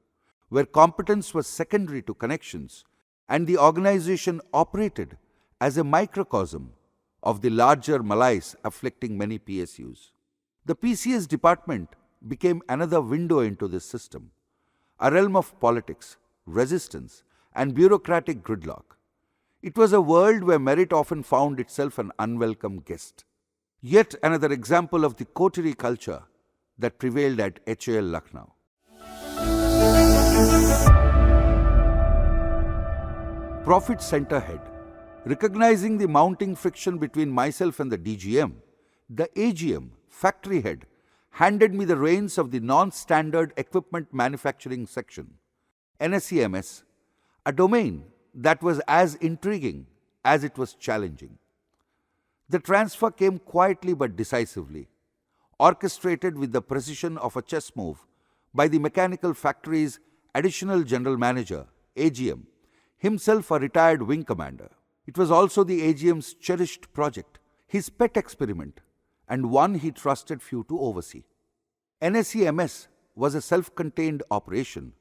where competence was secondary to connections and the organization operated as a microcosm of the larger malaise afflicting many PSUs. The PCS department became another window into this system, a realm of politics, resistance, and bureaucratic gridlock. It was a world where merit often found itself an unwelcome guest. Yet another example of the coterie culture that prevailed at HAL Lucknow. Profit Center Head. Recognizing the mounting friction between myself and the DGM, the AGM, Factory Head, handed me the reins of the Non-Standard Equipment Manufacturing Section, NSEMS, a domain that was as intriguing as it was challenging. The transfer came quietly but decisively, orchestrated with the precision of a chess move by the Mechanical Factory's Additional General Manager, AGM, himself a retired wing commander. It was also the AGM's cherished project, his pet experiment, and one he trusted few to oversee. NSEMS was a self-contained operation,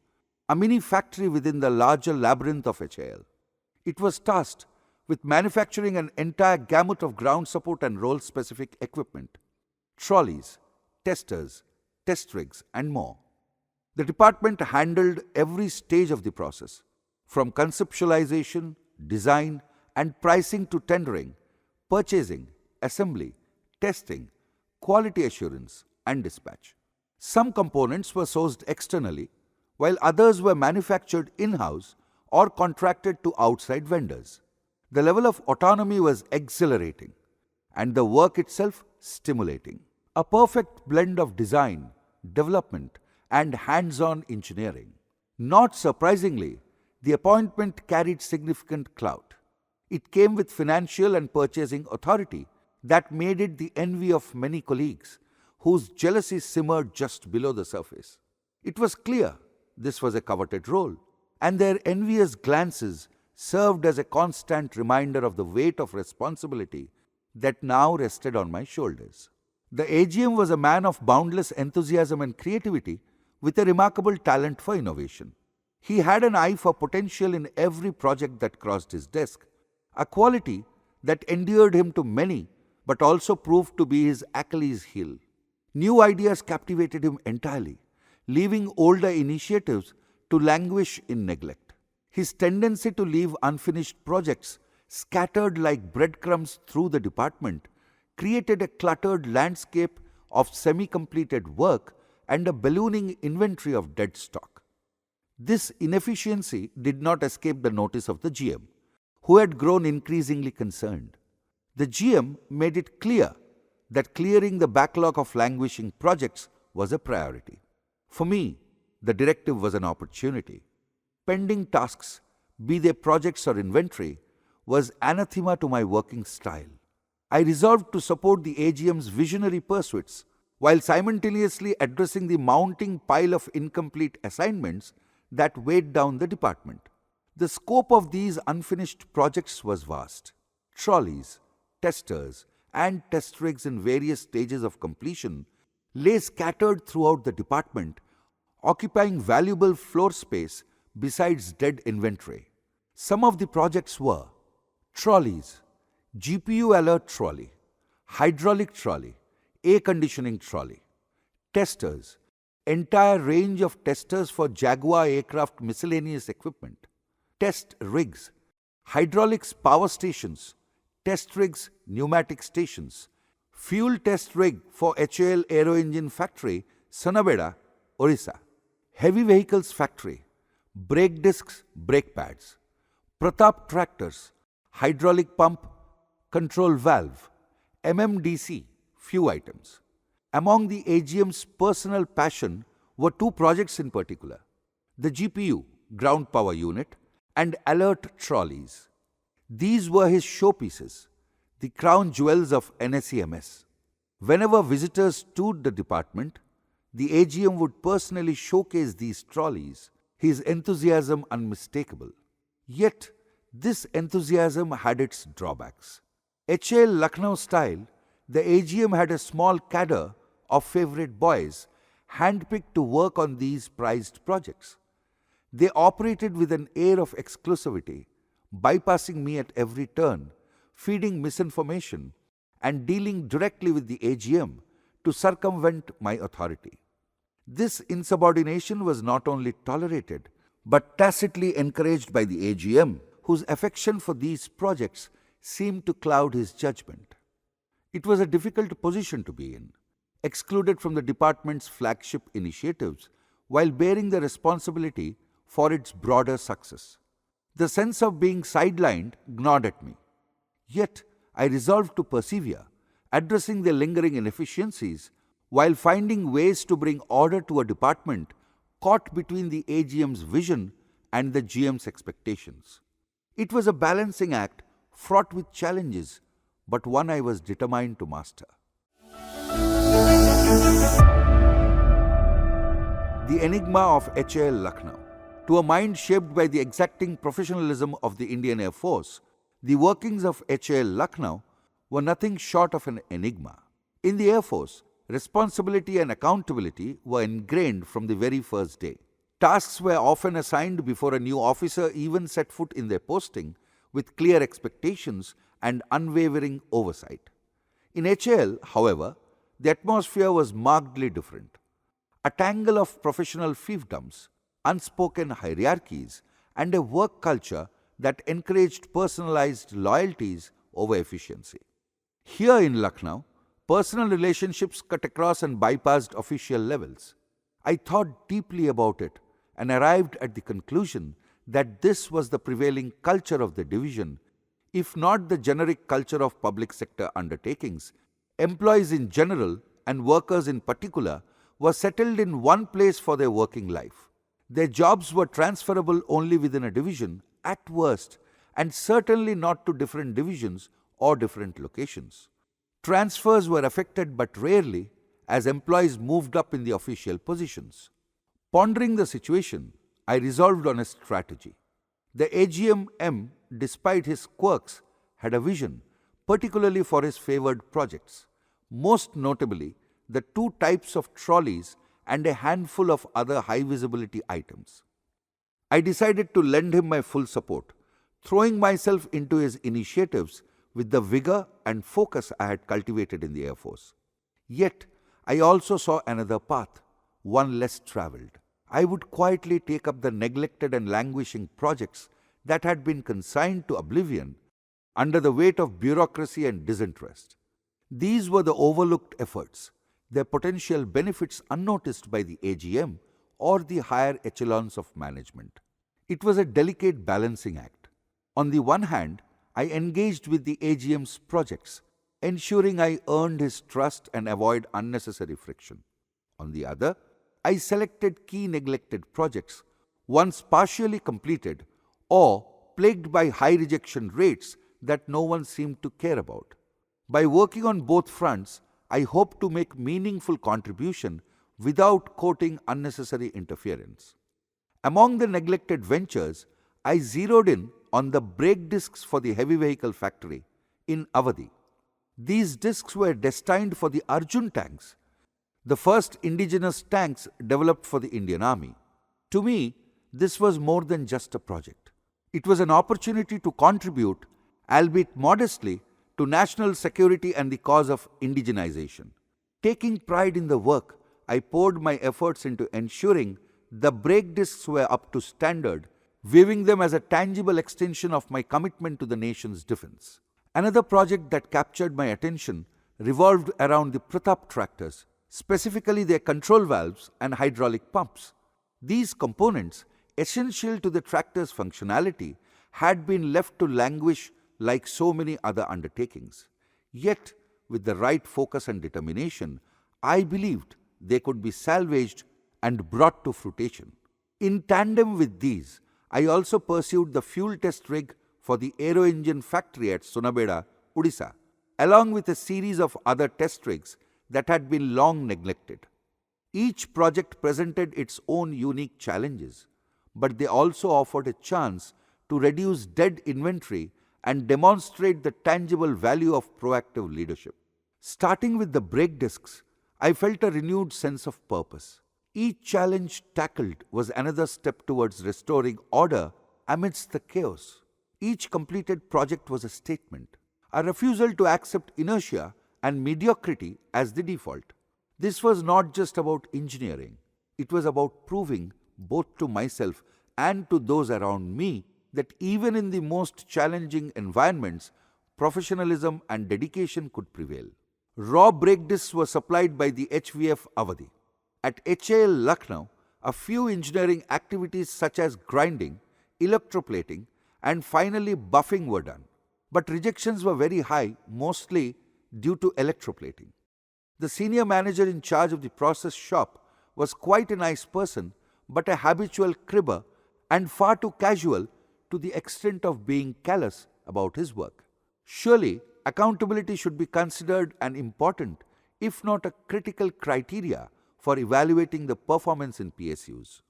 a mini factory within the larger labyrinth of HAL. It was tasked with manufacturing an entire gamut of ground support and role-specific equipment, trolleys, testers, test rigs, and more. The department handled every stage of the process, from conceptualization, design, and pricing to tendering, purchasing, assembly, testing, quality assurance, and dispatch. Some components were sourced externally, while others were manufactured in-house or contracted to outside vendors. The level of autonomy was exhilarating, and the work itself stimulating. A perfect blend of design, development, and hands-on engineering. Not surprisingly, the appointment carried significant clout. It came with financial and purchasing authority that made it the envy of many colleagues whose jealousy simmered just below the surface. It was clear this was a coveted role, and their envious glances served as a constant reminder of the weight of responsibility that now rested on my shoulders. The AGM was a man of boundless enthusiasm and creativity with a remarkable talent for innovation. He had an eye for potential in every project that crossed his desk, a quality that endeared him to many but also proved to be his Achilles heel. New ideas captivated him entirely, leaving older initiatives to languish in neglect. His tendency to leave unfinished projects scattered like breadcrumbs through the department created a cluttered landscape of semi-completed work and a ballooning inventory of dead stock. This inefficiency did not escape the notice of the GM, who had grown increasingly concerned. The GM made it clear that clearing the backlog of languishing projects was a priority. For me, the directive was an opportunity. Pending tasks, be they projects or inventory, was anathema to my working style. I resolved to support the AGM's visionary pursuits while simultaneously addressing the mounting pile of incomplete assignments that weighed down the department. The scope of these unfinished projects was vast. Trolleys, testers, and test rigs in various stages of completion lay scattered throughout the department, occupying valuable floor space besides dead inventory. Some of the projects were trolleys, GPU alert trolley, hydraulic trolley, air conditioning trolley, testers, entire range of testers for Jaguar aircraft miscellaneous equipment, test rigs, hydraulics power stations, test rigs pneumatic stations, fuel test rig for HAL Aero Engine Factory, Sonabeda, Orissa, heavy vehicles factory, brake discs, brake pads, Pratap tractors, hydraulic pump, control valve, MMDC, few items. Among the AGM's personal passion were two projects in particular: the GPU, ground power unit, and alert trolleys. These were his showpieces, the crown jewels of NSEMS. Whenever visitors toured the department, the AGM would personally showcase these trolleys, his enthusiasm unmistakable. Yet, this enthusiasm had its drawbacks. HAL Lucknow style, the AGM had a small cadre of favorite boys handpicked to work on these prized projects. They operated with an air of exclusivity, bypassing me at every turn, feeding misinformation, and dealing directly with the AGM to circumvent my authority. This insubordination was not only tolerated, but tacitly encouraged by the AGM, whose affection for these projects seemed to cloud his judgment. It was a difficult position to be in, excluded from the department's flagship initiatives while bearing the responsibility for its broader success. The sense of being sidelined gnawed at me. Yet, I resolved to persevere, addressing the lingering inefficiencies while finding ways to bring order to a department caught between the AGM's vision and the GM's expectations. It was a balancing act fraught with challenges, but one I was determined to master. The enigma of HAL Lucknow. To a mind shaped by the exacting professionalism of the Indian Air Force, the workings of HAL Lucknow were nothing short of an enigma. In the Air Force, responsibility and accountability were ingrained from the very first day. Tasks were often assigned before a new officer even set foot in their posting, with clear expectations and unwavering oversight. In HAL, however, the atmosphere was markedly different. A tangle of professional fiefdoms, unspoken hierarchies, and a work culture that encouraged personalized loyalties over efficiency. Here in Lucknow, personal relationships cut across and bypassed official levels. I thought deeply about it and arrived at the conclusion that this was the prevailing culture of the division, if not the generic culture of public sector undertakings. Employees in general and workers in particular were settled in one place for their working life. Their jobs were transferable only within a division, at worst, and certainly not to different divisions or different locations. Transfers were effected but rarely, as employees moved up in the official positions. Pondering the situation, I resolved on a strategy. The AGM, despite his quirks, had a vision, particularly for his favored projects, most notably the two types of trolleys and a handful of other high-visibility items. I decided to lend him my full support, throwing myself into his initiatives with the vigor and focus I had cultivated in the Air Force. Yet, I also saw another path, one less traveled. I would quietly take up the neglected and languishing projects that had been consigned to oblivion under the weight of bureaucracy and disinterest. These were the overlooked efforts, their potential benefits unnoticed by the AGM or the higher echelons of management. It was a delicate balancing act. On the one hand, I engaged with the AGM's projects, ensuring I earned his trust and avoid unnecessary friction. On the other, I selected key neglected projects, once partially completed or plagued by high rejection rates that no one seemed to care about. By working on both fronts, I hope to make meaningful contribution without courting unnecessary interference. Among the neglected ventures, I zeroed in on the brake discs for the heavy vehicle factory in Awadhi. These discs were destined for the Arjun tanks, the first indigenous tanks developed for the Indian Army. To me, this was more than just a project. It was an opportunity to contribute, albeit modestly, to national security and the cause of indigenization. Taking pride in the work, I poured my efforts into ensuring the brake discs were up to standard, viewing them as a tangible extension of my commitment to the nation's defense. Another project that captured my attention revolved around the Pratap tractors, specifically their control valves and hydraulic pumps. These components, essential to the tractor's functionality, had been left to languish like so many other undertakings. Yet, with the right focus and determination, I believed they could be salvaged and brought to fruition. In tandem with these, I also pursued the fuel test rig for the aero engine factory at Sunabeda, Odisha, along with a series of other test rigs that had been long neglected. Each project presented its own unique challenges, but they also offered a chance to reduce dead inventory and demonstrate the tangible value of proactive leadership. Starting with the brake discs, I felt a renewed sense of purpose. Each challenge tackled was another step towards restoring order amidst the chaos. Each completed project was a statement, a refusal to accept inertia and mediocrity as the default. This was not just about engineering, it was about proving, both to myself and to those around me, that even in the most challenging environments, professionalism and dedication could prevail. Raw brake discs were supplied by the HVF Avadi. At HAL Lucknow, a few engineering activities such as grinding, electroplating, and finally buffing were done. But rejections were very high, mostly due to electroplating. The senior manager in charge of the process shop was quite a nice person, but a habitual cribber and far too casual to the extent of being callous about his work. Surely, accountability should be considered an important, if not a critical criteria for evaluating the performance in PSUs.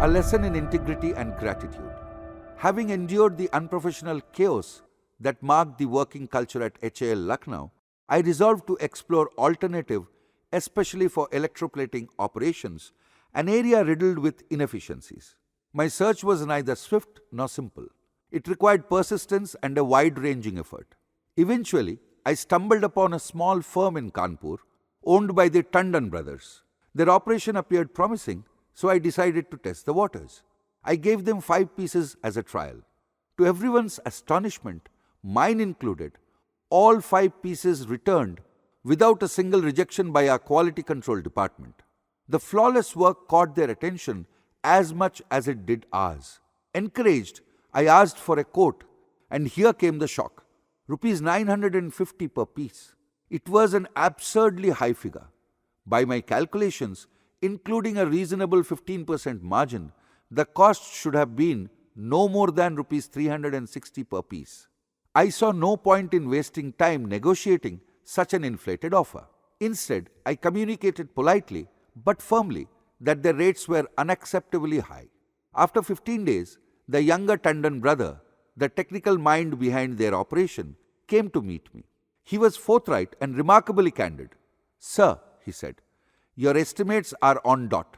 A lesson in integrity and gratitude. Having endured the unprofessional chaos that marked the working culture at HAL Lucknow, I resolved to explore alternative, especially for electroplating operations, an area riddled with inefficiencies. My search was neither swift nor simple. It required persistence and a wide-ranging effort. Eventually, I stumbled upon a small firm in Kanpur, owned by the Tandon brothers. Their operation appeared promising, so I decided to test the waters. I gave them 5 pieces as a trial. To everyone's astonishment, mine included, all 5 pieces returned without a single rejection by our quality control department. The flawless work caught their attention as much as it did ours. Encouraged, I asked for a quote, and here came the shock. Rupees 950 per piece. It was an absurdly high figure. By my calculations, including a reasonable 15% margin, the cost should have been no more than Rs 360 per piece. I saw no point in wasting time negotiating such an inflated offer. Instead, I communicated politely but firmly that the rates were unacceptably high. After 15 days, the younger Tandon brother, the technical mind behind their operation, came to meet me. He was forthright and remarkably candid. "Sir," he said, "your estimates are on dot.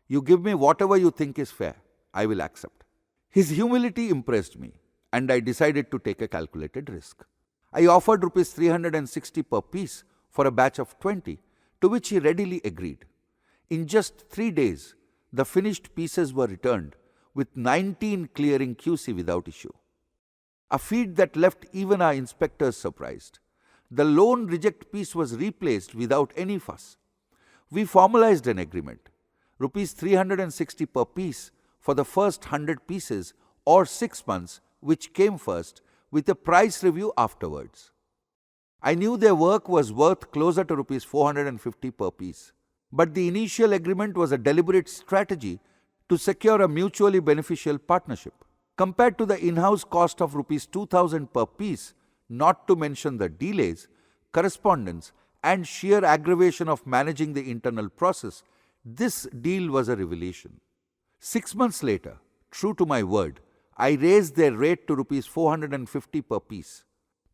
You give me whatever you think is fair. I will accept." His humility impressed me, and I decided to take a calculated risk. I offered Rs 360 per piece for a batch of 20, to which he readily agreed. In just 3 days, the finished pieces were returned, with 19 clearing QC without issue. A feat that left even our inspectors surprised. The lone reject piece was replaced without any fuss. We formalized an agreement. Rs 360 per piece for the first 100 pieces or 6 months, which came first, with a price review afterwards. I knew their work was worth closer to Rs 450 per piece. But the initial agreement was a deliberate strategy to secure a mutually beneficial partnership. Compared to the in-house cost of Rs 2,000 per piece, not to mention the delays, correspondence, and sheer aggravation of managing the internal process, this deal was a revelation. 6 months later, true to my word, I raised their rate to Rs 450 per piece.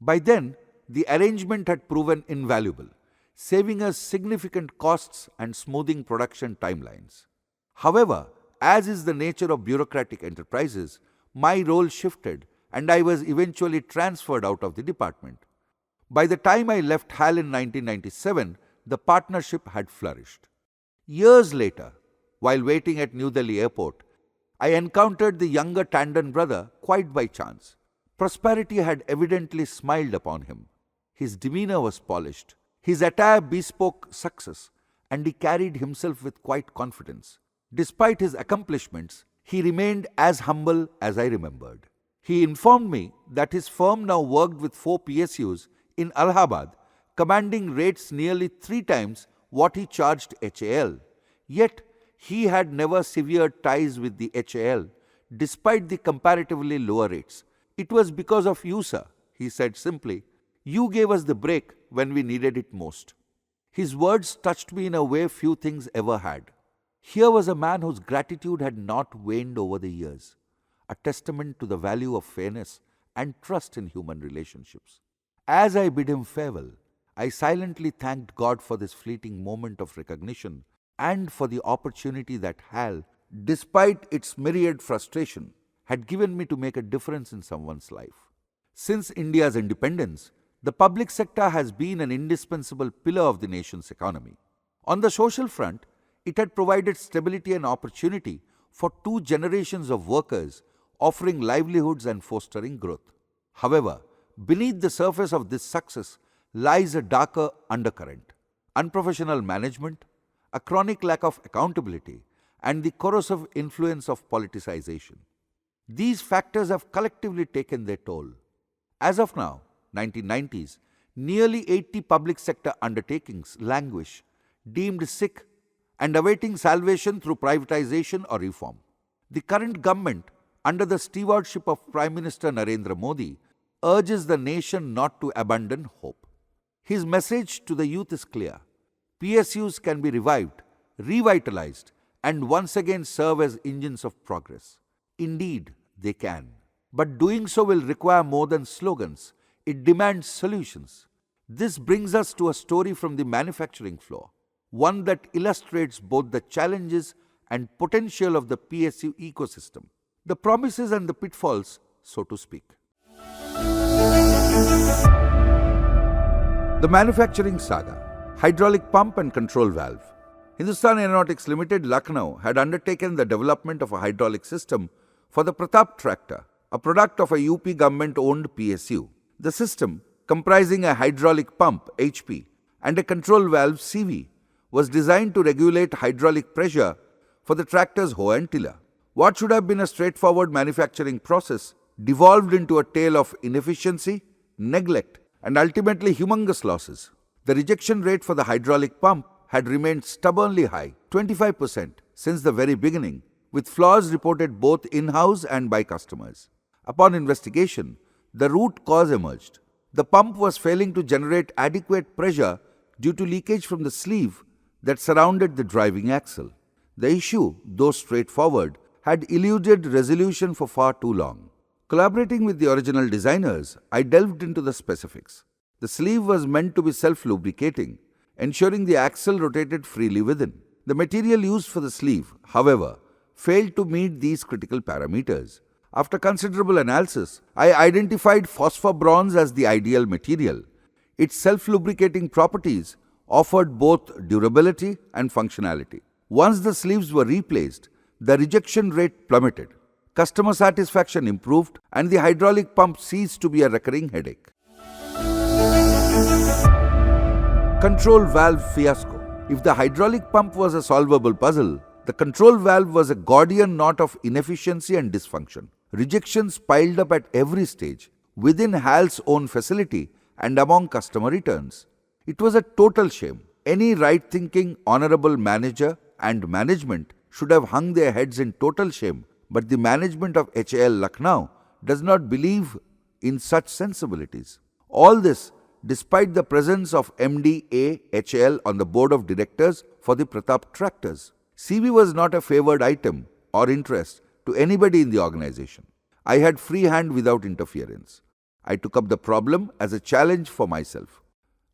By then, the arrangement had proven invaluable, saving us significant costs and smoothing production timelines. However, as is the nature of bureaucratic enterprises, my role shifted and I was eventually transferred out of the department. By the time I left HAL in 1997, the partnership had flourished. Years later, while waiting at New Delhi airport, I encountered the younger Tandon brother quite by chance. Prosperity had evidently smiled upon him. His demeanor was polished, his attire bespoke success, and he carried himself with quite confidence. Despite his accomplishments, he remained as humble as I remembered. He informed me that his firm now worked with 4 PSUs in Allahabad, commanding rates nearly 3 times what he charged HAL. Yet, he had never severed ties with the HAL, despite the comparatively lower rates. It was because of you, sir, he said simply. You gave us the break when we needed it most. His words touched me in a way few things ever had. Here was a man whose gratitude had not waned over the years, a testament to the value of fairness and trust in human relationships. As I bid him farewell, I silently thanked God for this fleeting moment of recognition and for the opportunity that HAL, despite its myriad frustration, had given me to make a difference in someone's life. Since India's independence, the public sector has been an indispensable pillar of the nation's economy. On the social front, it had provided stability and opportunity for 2 generations of workers, offering livelihoods and fostering growth. However, beneath the surface of this success lies a darker undercurrent: unprofessional management, a chronic lack of accountability, and the corrosive influence of politicization. These factors have collectively taken their toll. As of now, 1990s, nearly 80 public sector undertakings languish, deemed sick and awaiting salvation through privatization or reform. The current government, under the stewardship of Prime Minister Narendra Modi, urges the nation not to abandon hope. His message to the youth is clear. PSUs can be revived, revitalized, and once again serve as engines of progress. Indeed, they can. But doing so will require more than slogans. It demands solutions. This brings us to a story from the manufacturing floor, one that illustrates both the challenges and potential of the PSU ecosystem, the promises and the pitfalls, so to speak. The manufacturing saga, hydraulic pump and control valve. Hindustan Aeronautics Limited, Lucknow, had undertaken the development of a hydraulic system for the Pratap tractor, a product of a UP government-owned PSU. The system, comprising a hydraulic pump HP and a control valve CV, was designed to regulate hydraulic pressure for the tractor's hoe and tiller. What should have been a straightforward manufacturing process devolved into a tale of inefficiency, neglect, and ultimately humongous losses. The rejection rate for the hydraulic pump had remained stubbornly high, 25%, since the very beginning, with flaws reported both in-house and by customers. Upon investigation, the root cause emerged. The pump was failing to generate adequate pressure due to leakage from the sleeve that surrounded the driving axle. The issue, though straightforward, had eluded resolution for far too long. Collaborating with the original designers, I delved into the specifics. The sleeve was meant to be self-lubricating, ensuring the axle rotated freely within. The material used for the sleeve, however, failed to meet these critical parameters. After considerable analysis, I identified phosphor bronze as the ideal material. Its self-lubricating properties offered both durability and functionality. Once the sleeves were replaced, the rejection rate plummeted. Customer satisfaction improved, and the hydraulic pump ceased to be a recurring headache. Control valve fiasco. If the hydraulic pump was a solvable puzzle, the control valve was a Gordian knot of inefficiency and dysfunction. Rejections piled up at every stage, within HAL's own facility and among customer returns. It was a total shame. Any right-thinking, honorable manager and management should have hung their heads in total shame, but the management of HAL Lucknow does not believe in such sensibilities. All this despite the presence of MD HAL on the board of directors for the Pratap tractors. CV was not a favored item or interest to anybody in the organization. I had free hand without interference. I took up the problem as a challenge for myself.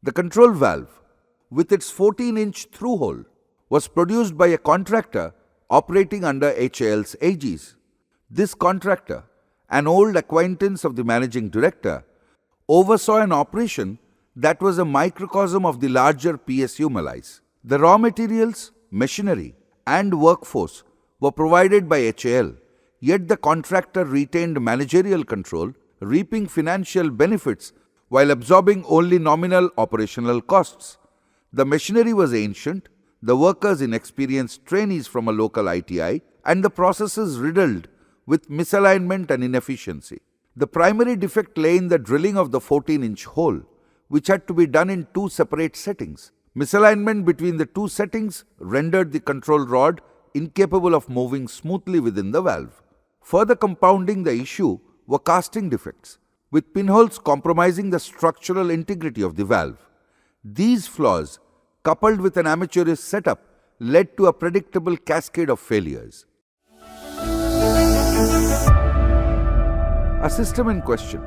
The control valve, with its 14-inch through hole, was produced by a contractor operating under HAL's aegis. This contractor, an old acquaintance of the managing director, oversaw an operation that was a microcosm of the larger PSU malaise. The raw materials, machinery, and workforce were provided by HAL, yet the contractor retained managerial control, reaping financial benefits while absorbing only nominal operational costs. The machinery was ancient, the workers inexperienced trainees from a local ITI, and the processes riddled with misalignment and inefficiency. The primary defect lay in the drilling of the 14-inch hole, which had to be done in two separate settings. Misalignment between the two settings rendered the control rod incapable of moving smoothly within the valve. Further compounding the issue were casting defects, with pinholes compromising the structural integrity of the valve. These flaws, coupled with an amateurish setup, led to a predictable cascade of failures. A system in question.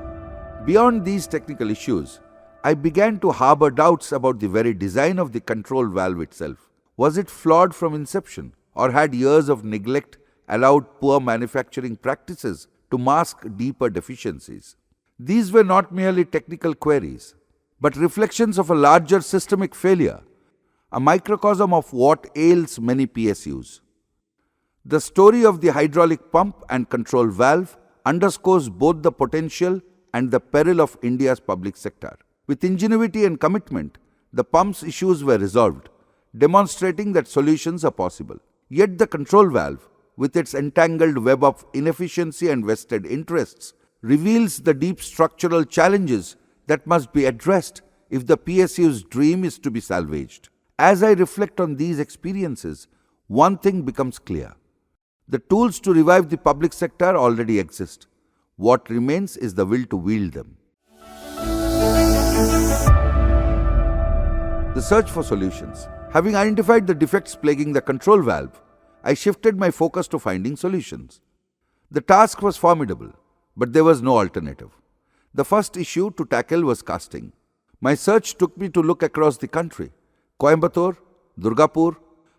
Beyond these technical issues, I began to harbor doubts about the very design of the control valve itself. Was it flawed from inception, or had years of neglect allowed poor manufacturing practices to mask deeper deficiencies? These were not merely technical queries, but reflections of a larger systemic failure, a microcosm of what ails many PSUs. The story of the hydraulic pump and control valve underscores both the potential and the peril of India's public sector. With ingenuity and commitment, the pump's issues were resolved, demonstrating that solutions are possible. Yet the control valve, with its entangled web of inefficiency and vested interests, reveals the deep structural challenges that must be addressed if the PSU's dream is to be salvaged. As I reflect on these experiences, one thing becomes clear. The tools to revive the public sector already exist. What remains is the will to wield them. The search for solutions. Having identified the defects plaguing the control valve, I shifted my focus to finding solutions. The task was formidable, but there was no alternative. The first issue to tackle was casting. My search took me to look across the country: Coimbatore, Durgapur,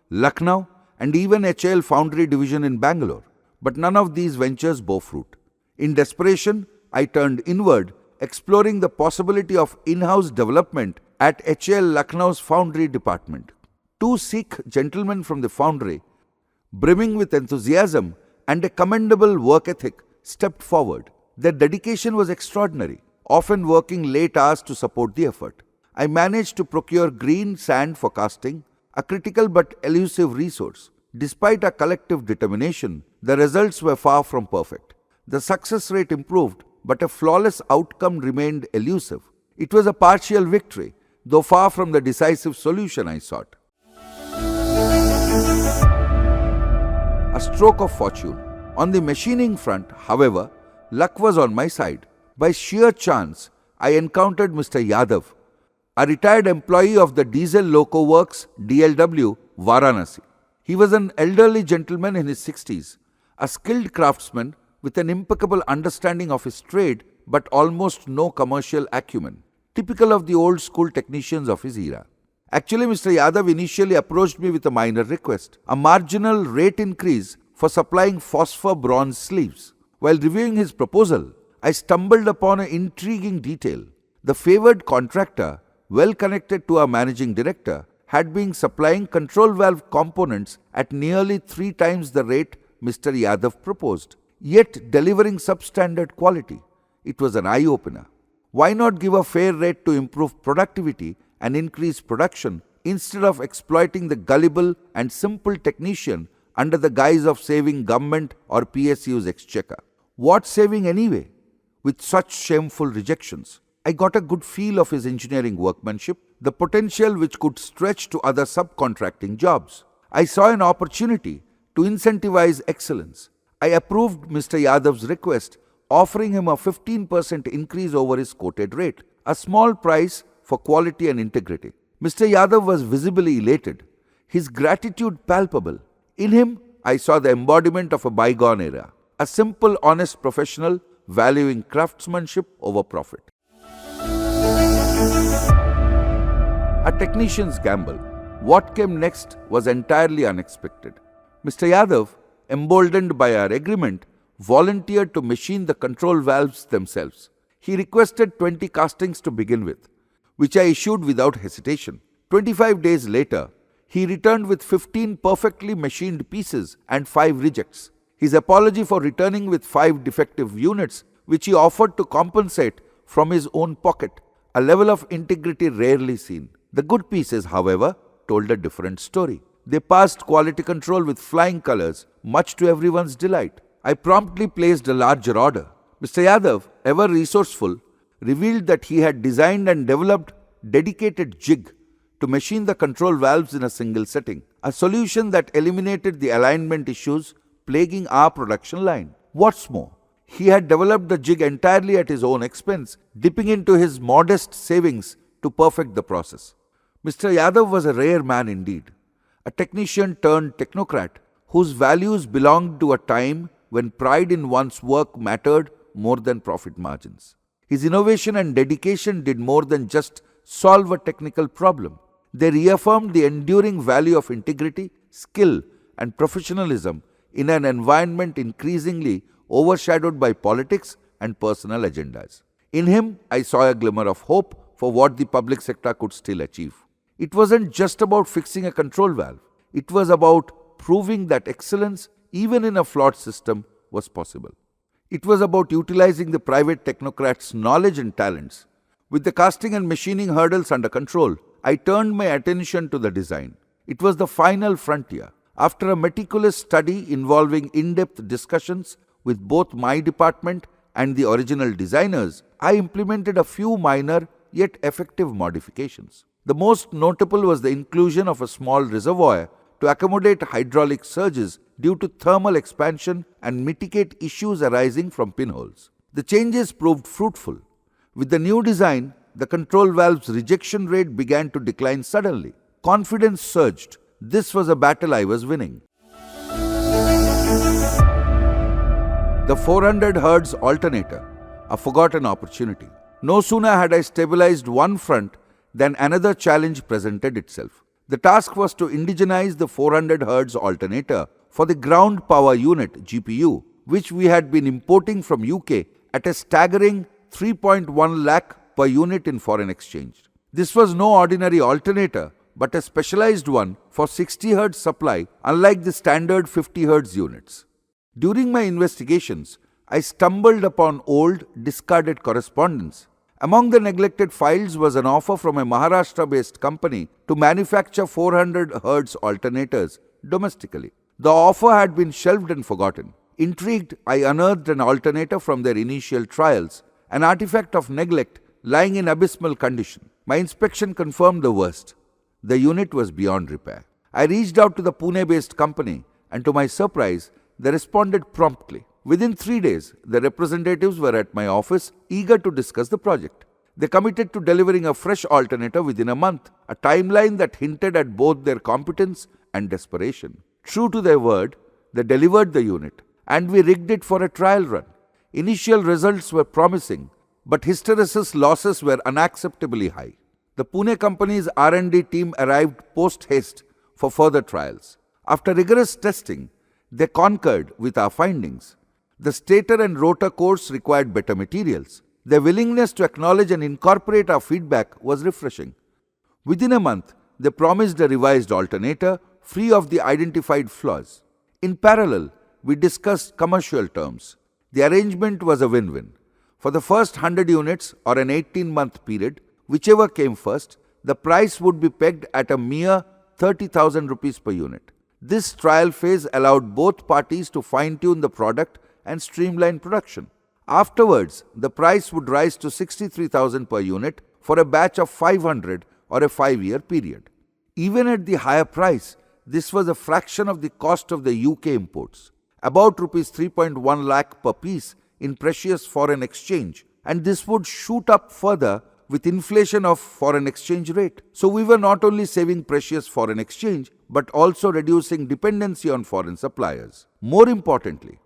Lucknow, and even HAL Foundry Division in Bangalore. But none of these ventures bore fruit. In desperation, I turned inward, exploring the possibility of in-house development at HAL Lucknow's Foundry department. Two Sikh gentlemen from the foundry, brimming with enthusiasm and a commendable work ethic, stepped forward. Their dedication was extraordinary, often working late hours to support the effort. I managed to procure green sand for casting, a critical but elusive resource. Despite our collective determination, the results were far from perfect. The success rate improved, but a flawless outcome remained elusive. It was a partial victory, though far from the decisive solution I sought. A stroke of fortune. On the machining front, however, luck was on my side. By sheer chance, I encountered Mr. Yadav, a retired employee of the Diesel Loco Works, DLW, Varanasi. He was an elderly gentleman in his 60s, a skilled craftsman with an impeccable understanding of his trade but almost no commercial acumen, typical of the old school technicians of his era. Actually, Mr. Yadav initially approached me with a minor request, a marginal rate increase for supplying phosphor bronze sleeves. While reviewing his proposal, I stumbled upon an intriguing detail. The favored contractor, well connected to our managing director, had been supplying control valve components at nearly 3 times the rate Mr. Yadav proposed, yet delivering substandard quality. It was an eye-opener. Why not give a fair rate to improve productivity and increase production instead of exploiting the gullible and simple technician under the guise of saving government or PSU's exchequer? What saving anyway, with such shameful rejections? I got a good feel of his engineering workmanship, the potential which could stretch to other subcontracting jobs. I saw an opportunity to incentivize excellence. I approved Mr. Yadav's request, offering him a 15% increase over his quoted rate, a small price for quality and integrity. Mr. Yadav was visibly elated, his gratitude palpable. In him, I saw the embodiment of a bygone era, a simple, honest professional valuing craftsmanship over profit. A technician's gamble. What came next was entirely unexpected. Mr. Yadav, emboldened by our agreement, volunteered to machine the control valves themselves. He requested 20 castings to begin with. which I issued without hesitation. 25 days later, he returned with 15 perfectly machined pieces and 5 rejects. His apology for returning with 5 defective units, which he offered to compensate from his own pocket, a level of integrity rarely seen. The good pieces, however, told a different story. They passed quality control with flying colors, much to everyone's delight. I promptly placed a larger order. Mr. Yadav, ever resourceful, revealed that he had designed and developed dedicated jig to machine the control valves in a single setting, a solution that eliminated the alignment issues plaguing our production line. What's more, he had developed the jig entirely at his own expense, dipping into his modest savings to perfect the process. Mr. Yadav was a rare man indeed, a technician turned technocrat whose values belonged to a time when pride in one's work mattered more than profit margins. His innovation and dedication did more than just solve a technical problem. They reaffirmed the enduring value of integrity, skill, and professionalism in an environment increasingly overshadowed by politics and personal agendas. In him, I saw a glimmer of hope for what the public sector could still achieve. It wasn't just about fixing a control valve. It was about proving that excellence, even in a flawed system, was possible. It was about utilizing the private technocrat's knowledge and talents. With the casting and machining hurdles under control, I turned my attention to the design. It was the final frontier. After a meticulous study involving in-depth discussions with both my department and the original designers, I implemented a few minor yet effective modifications. The most notable was the inclusion of a small reservoir to accommodate hydraulic surges due to thermal expansion and mitigate issues arising from pinholes. The changes proved fruitful. With the new design, the control valve's rejection rate began to decline suddenly. Confidence surged. This was a battle I was winning. The 400 Hz alternator, a forgotten opportunity. No sooner had I stabilized one front than another challenge presented itself. The task was to indigenize the 400 Hz alternator for the ground power unit GPU, which we had been importing from UK at a staggering 3.1 lakh per unit in foreign exchange. This was no ordinary alternator, but a specialized one for 60 Hz supply, unlike the standard 50 Hz units. During my investigations, I stumbled upon old, discarded correspondence. Among the neglected files was an offer from a Maharashtra-based company to manufacture 400 Hz alternators domestically. The offer had been shelved and forgotten. Intrigued, I unearthed an alternator from their initial trials, an artifact of neglect lying in abysmal condition. My inspection confirmed the worst. The unit was beyond repair. I reached out to the Pune-based company, and to my surprise, they responded promptly. Within 3 days, the representatives were at my office, eager to discuss the project. They committed to delivering a fresh alternator within a month, a timeline that hinted at both their competence and desperation. True to their word, they delivered the unit, and we rigged it for a trial run. Initial results were promising, but hysteresis losses were unacceptably high. The Pune company's R&D team arrived post-haste for further trials. After rigorous testing, they concurred with our findings. The stator and rotor cores required better materials. Their willingness to acknowledge and incorporate our feedback was refreshing. Within a month, they promised a revised alternator free of the identified flaws. In parallel, we discussed commercial terms. The arrangement was a win-win. For the first 100 units or an 18-month period, whichever came first, the price would be pegged at a mere 30,000 rupees per unit. This trial phase allowed both parties to fine-tune the product and streamline production. Afterwards, the price would rise to 63,000 per unit for a batch of 500 or a 5-year period. Even at the higher price, this was a fraction of the cost of the UK imports, about rupees 3.1 lakh per piece in precious foreign exchange, and this would shoot up further with inflation of foreign exchange rate. So we were not only saving precious foreign exchange, but also reducing dependency on foreign suppliers. More importantly,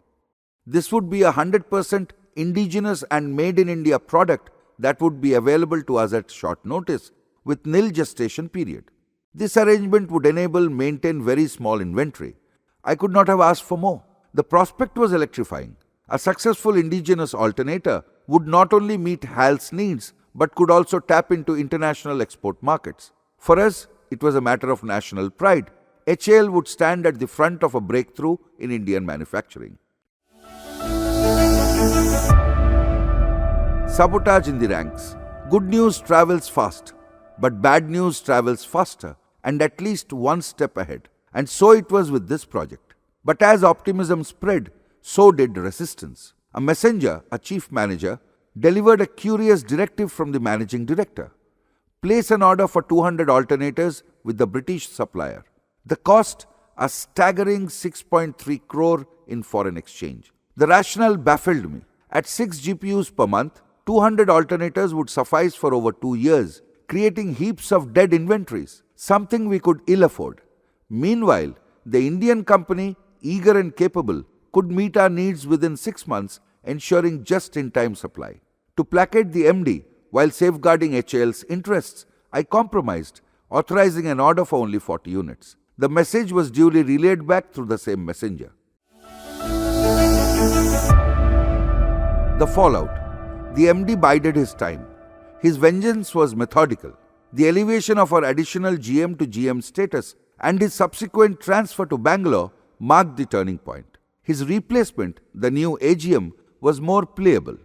this would be a 100% indigenous and made in India product that would be available to us at short notice with nil gestation period. This arrangement would enable maintain very small inventory. I could not have asked for more. The prospect was electrifying. A successful indigenous alternator would not only meet HAL's needs, but could also tap into international export markets. For us, it was a matter of national pride. HAL would stand at the front of a breakthrough in Indian manufacturing. Sabotage in the ranks. Good news travels fast, but bad news travels faster and at least one step ahead. And so it was with this project. But as optimism spread, so did resistance. A messenger, a chief manager, delivered a curious directive from the managing director. Place an order for 200 alternators with the British supplier. The cost, a staggering 6.3 crore in foreign exchange. The rationale baffled me. At 6 GPUs per month, 200 alternators would suffice for over 2 years, creating heaps of dead inventories, something we could ill afford. Meanwhile, the Indian company, eager and capable, could meet our needs within 6 months, ensuring just-in-time supply. To placate the MD, while safeguarding HAL's interests, I compromised, authorizing an order for only 40 units. The message was duly relayed back through the same messenger. The fallout. The MD bided his time. His vengeance was methodical. The elevation of our additional GM to GM status and his subsequent transfer to Bangalore marked the turning point. His replacement, the new AGM, was more playable.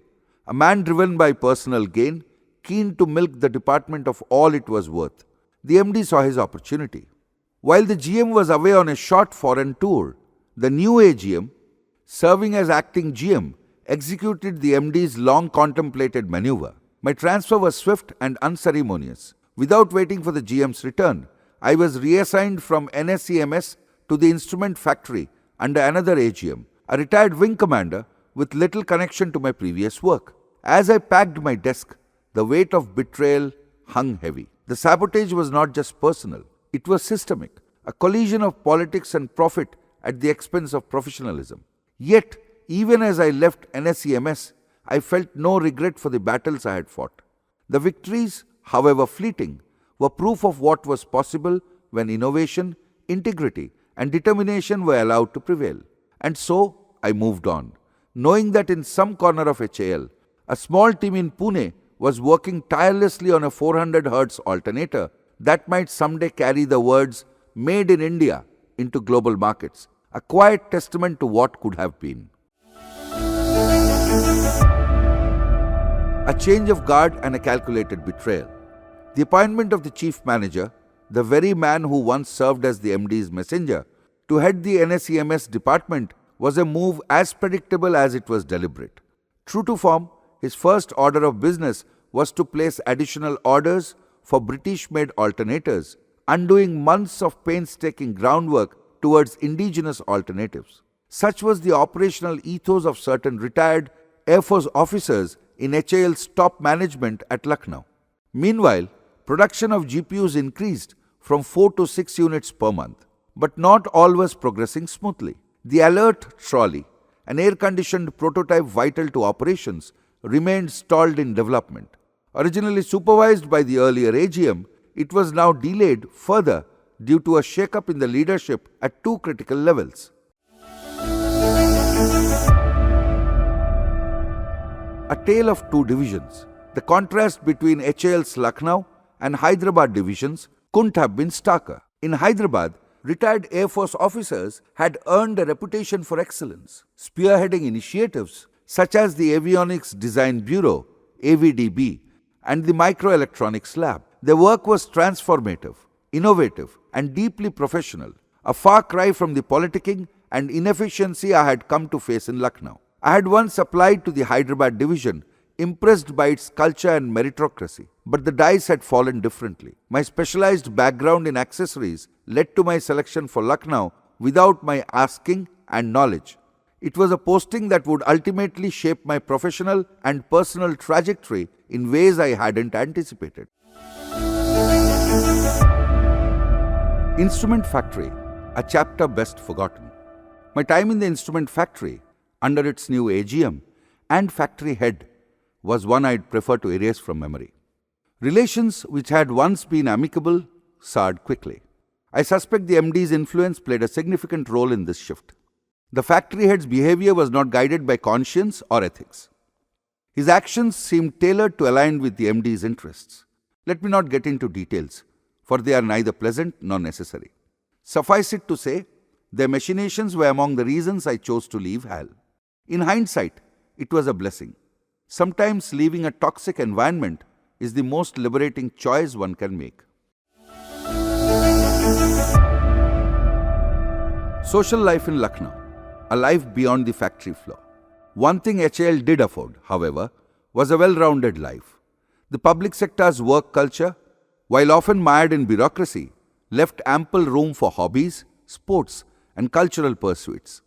A man driven by personal gain, keen to milk the department of all it was worth. The MD saw his opportunity. While the GM was away on a short foreign tour, the new AGM, serving as acting GM, executed the MD's long-contemplated maneuver. My transfer was swift and unceremonious. Without waiting for the GM's return, I was reassigned from NSEMS to the instrument factory under another AGM, a retired wing commander with little connection to my previous work. As I packed my desk, the weight of betrayal hung heavy. The sabotage was not just personal, it was systemic, a collision of politics and profit at the expense of professionalism. Yet, even as I left NSEMS, I felt no regret for the battles I had fought. The victories, however fleeting, were proof of what was possible when innovation, integrity, and determination were allowed to prevail. And so, I moved on, knowing that in some corner of HAL, a small team in Pune was working tirelessly on a 400 Hz alternator that might someday carry the words "Made in India" into global markets, a quiet testament to what could have been. A change of guard and a calculated betrayal. The appointment of the chief manager, the very man who once served as the MD's messenger, to head the NSEMS department was a move as predictable as it was deliberate. True to form, his first order of business was to place additional orders for British-made alternators, undoing months of painstaking groundwork towards indigenous alternatives. Such was the operational ethos of certain retired Air Force officers in HAL's top management at Lucknow. Meanwhile, production of GPUs increased from 4 to 6 units per month. But not all was progressing smoothly. The Alert trolley, an air-conditioned prototype vital to operations, remained stalled in development. Originally supervised by the earlier AGM, it was now delayed further due to a shake-up in the leadership at 2 critical levels. A tale of 2 divisions. The contrast between HAL's Lucknow and Hyderabad divisions couldn't have been starker. In Hyderabad, retired Air Force officers had earned a reputation for excellence, spearheading initiatives such as the Avionics Design Bureau, AVDB, and the Microelectronics Lab. Their work was transformative, innovative, and deeply professional, a far cry from the politicking and inefficiency I had come to face in Lucknow. I had once applied to the Hyderabad division, impressed by its culture and meritocracy, but the dice had fallen differently. My specialized background in accessories led to my selection for Lucknow without my asking and knowledge. It was a posting that would ultimately shape my professional and personal trajectory in ways I hadn't anticipated. Instrument Factory, a chapter best forgotten. My time in the instrument factory, under its new AGM, and factory head was one I'd prefer to erase from memory. Relations which had once been amicable soured quickly. I suspect the MD's influence played a significant role in this shift. The factory head's behavior was not guided by conscience or ethics. His actions seemed tailored to align with the MD's interests. Let me not get into details, for they are neither pleasant nor necessary. Suffice it to say, their machinations were among the reasons I chose to leave HAL. In hindsight, it was a blessing. Sometimes leaving a toxic environment is the most liberating choice one can make. Social life in Lucknow, a life beyond the factory floor. One thing HAL did afford, however, was a well-rounded life. The public sector's work culture, while often mired in bureaucracy, left ample room for hobbies, sports, and cultural pursuits.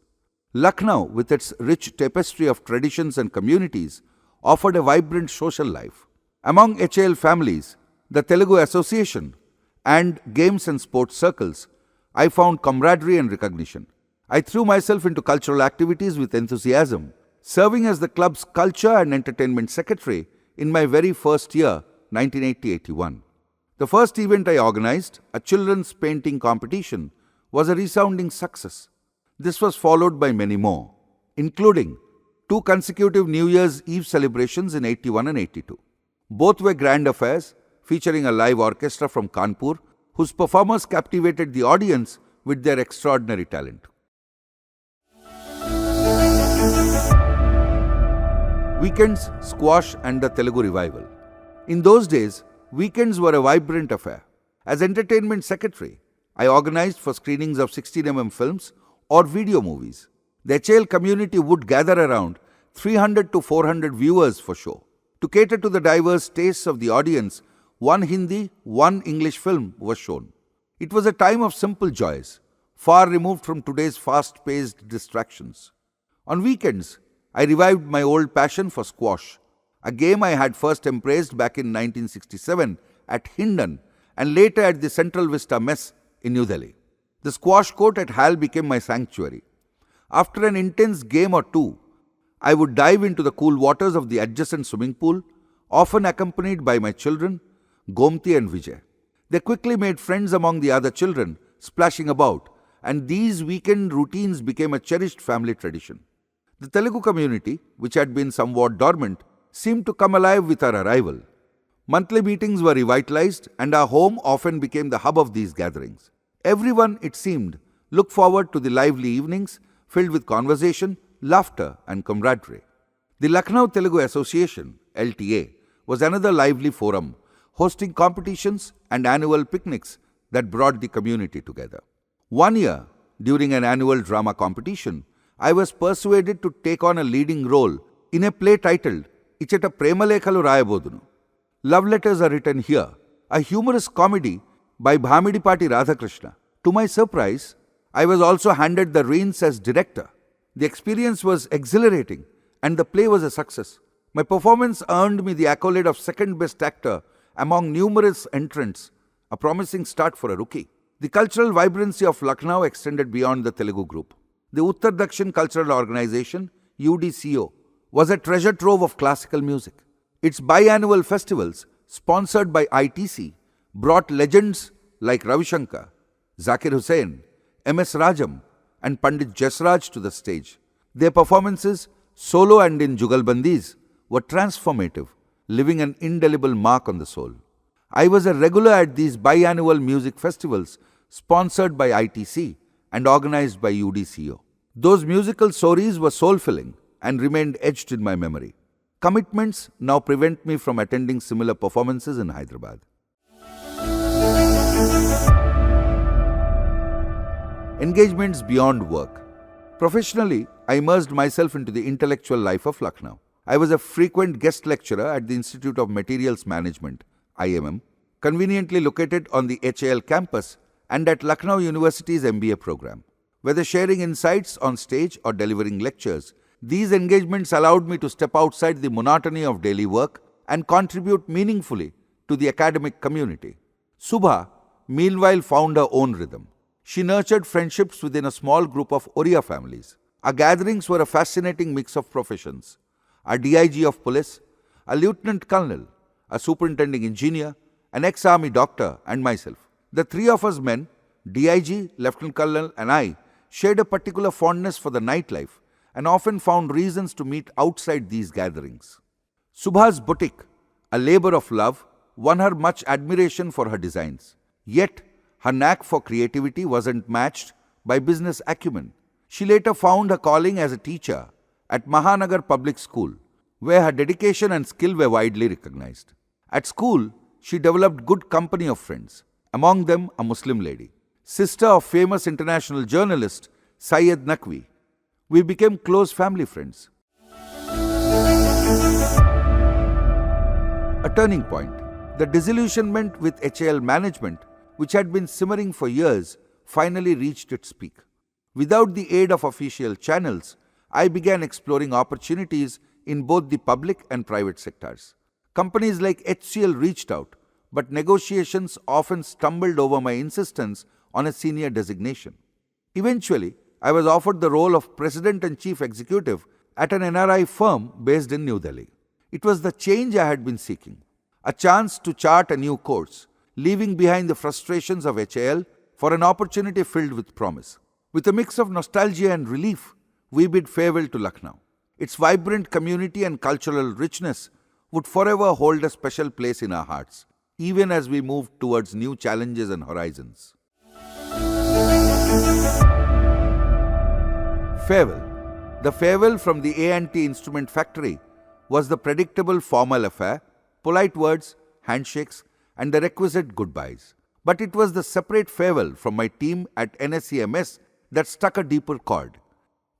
Lucknow, with its rich tapestry of traditions and communities, offered a vibrant social life. Among HAL families, the Telugu Association, and games and sports circles, I found camaraderie and recognition. I threw myself into cultural activities with enthusiasm, serving as the club's culture and entertainment secretary in my very first year, 1980-81. The first event I organized, a children's painting competition, was a resounding success. This was followed by many more, including 2 consecutive New Year's Eve celebrations in 81 and 82. Both were grand affairs, featuring a live orchestra from Kanpur, whose performers captivated the audience with their extraordinary talent. Weekends, squash, and the Telugu revival. In those days, weekends were a vibrant affair. As entertainment secretary, I organized for screenings of 16mm films or video movies. The HAL community would gather around 300 to 400 viewers for show. To cater to the diverse tastes of the audience, one Hindi, one English film was shown. It was a time of simple joys, far removed from today's fast-paced distractions. On weekends, I revived my old passion for squash, a game I had first embraced back in 1967 at Hindon and later at the Central Vista Mess in New Delhi. The squash court at HAL became my sanctuary. After an intense game or two, I would dive into the cool waters of the adjacent swimming pool, often accompanied by my children, Gomti and Vijay. They quickly made friends among the other children, splashing about, and these weekend routines became a cherished family tradition. The Telugu community, which had been somewhat dormant, seemed to come alive with our arrival. Monthly meetings were revitalized, and our home often became the hub of these gatherings. Everyone, it seemed, looked forward to the lively evenings filled with conversation, laughter, and camaraderie. The Lucknow Telugu Association, LTA, was another lively forum, hosting competitions and annual picnics that brought the community together. One year, during an annual drama competition, I was persuaded to take on a leading role in a play titled Ichata Premalekhalu Rayabodunu. Love letters are written here, a humorous comedy by Bhamidipati Radhakrishna. To my surprise, I was also handed the reins as director. The experience was exhilarating and the play was a success. My performance earned me the accolade of second best actor among numerous entrants, a promising start for a rookie. The cultural vibrancy of Lucknow extended beyond the Telugu group. The Uttar Dakshin Cultural Organization, UDCO, was a treasure trove of classical music. Its biannual festivals, sponsored by ITC, brought legends like Ravi Shankar, Zakir Hussain, MS Rajam, and Pandit Jasraj to the stage. Their performances, solo and in Jugalbandis, were transformative, leaving an indelible mark on the soul. I was a regular at these biannual music festivals sponsored by ITC and organized by UDCO. Those musical stories were soul-filling and remained etched in my memory. Commitments now prevent me from attending similar performances in Hyderabad. Engagements beyond work. Professionally, I immersed myself into the intellectual life of Lucknow. I was a frequent guest lecturer at the Institute of Materials Management, IMM, conveniently located on the HAL campus and at Lucknow University's MBA program. Whether sharing insights on stage or delivering lectures, these engagements allowed me to step outside the monotony of daily work and contribute meaningfully to the academic community. Subha, meanwhile, found her own rhythm. She nurtured friendships within a small group of Oriya families. Our gatherings were a fascinating mix of professions. A DIG of police, a lieutenant colonel, a superintending engineer, an ex-army doctor, and myself. The three of us men, DIG, lieutenant colonel, and I, shared a particular fondness for the nightlife and often found reasons to meet outside these gatherings. Subha's boutique, a labor of love, won her much admiration for her designs. Yet, her knack for creativity wasn't matched by business acumen. She later found her calling as a teacher at Mahanagar Public School, where her dedication and skill were widely recognized. At school, she developed good company of friends, among them a Muslim lady, sister of famous international journalist Syed Naqvi. We became close family friends. A turning point. The disillusionment with HAL management, which had been simmering for years, finally reached its peak. Without the aid of official channels, I began exploring opportunities in both the public and private sectors. Companies like HCL reached out, but negotiations often stumbled over my insistence on a senior designation. Eventually, I was offered the role of President and Chief Executive at an NRI firm based in New Delhi. It was the change I had been seeking, a chance to chart a new course, leaving behind the frustrations of HAL for an opportunity filled with promise. With a mix of nostalgia and relief, we bid farewell to Lucknow. Its vibrant community and cultural richness would forever hold a special place in our hearts, even as we move towards new challenges and horizons. Farewell. The farewell from the A&T Instrument Factory was the predictable formal affair, polite words, handshakes, and the requisite goodbyes. But it was the separate farewell from my team at NSEMS that struck a deeper chord.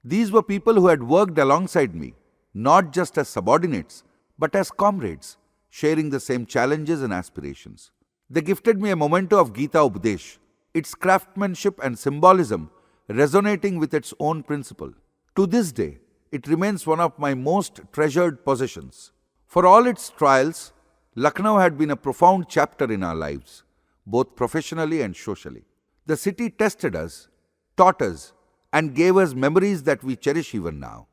These were people who had worked alongside me, not just as subordinates, but as comrades, sharing the same challenges and aspirations. They gifted me a memento of Gita Updesh, its craftsmanship and symbolism resonating with its own principle. To this day, it remains one of my most treasured possessions. For all its trials, Lucknow had been a profound chapter in our lives, both professionally and socially. The city tested us, taught us, and gave us memories that we cherish even now.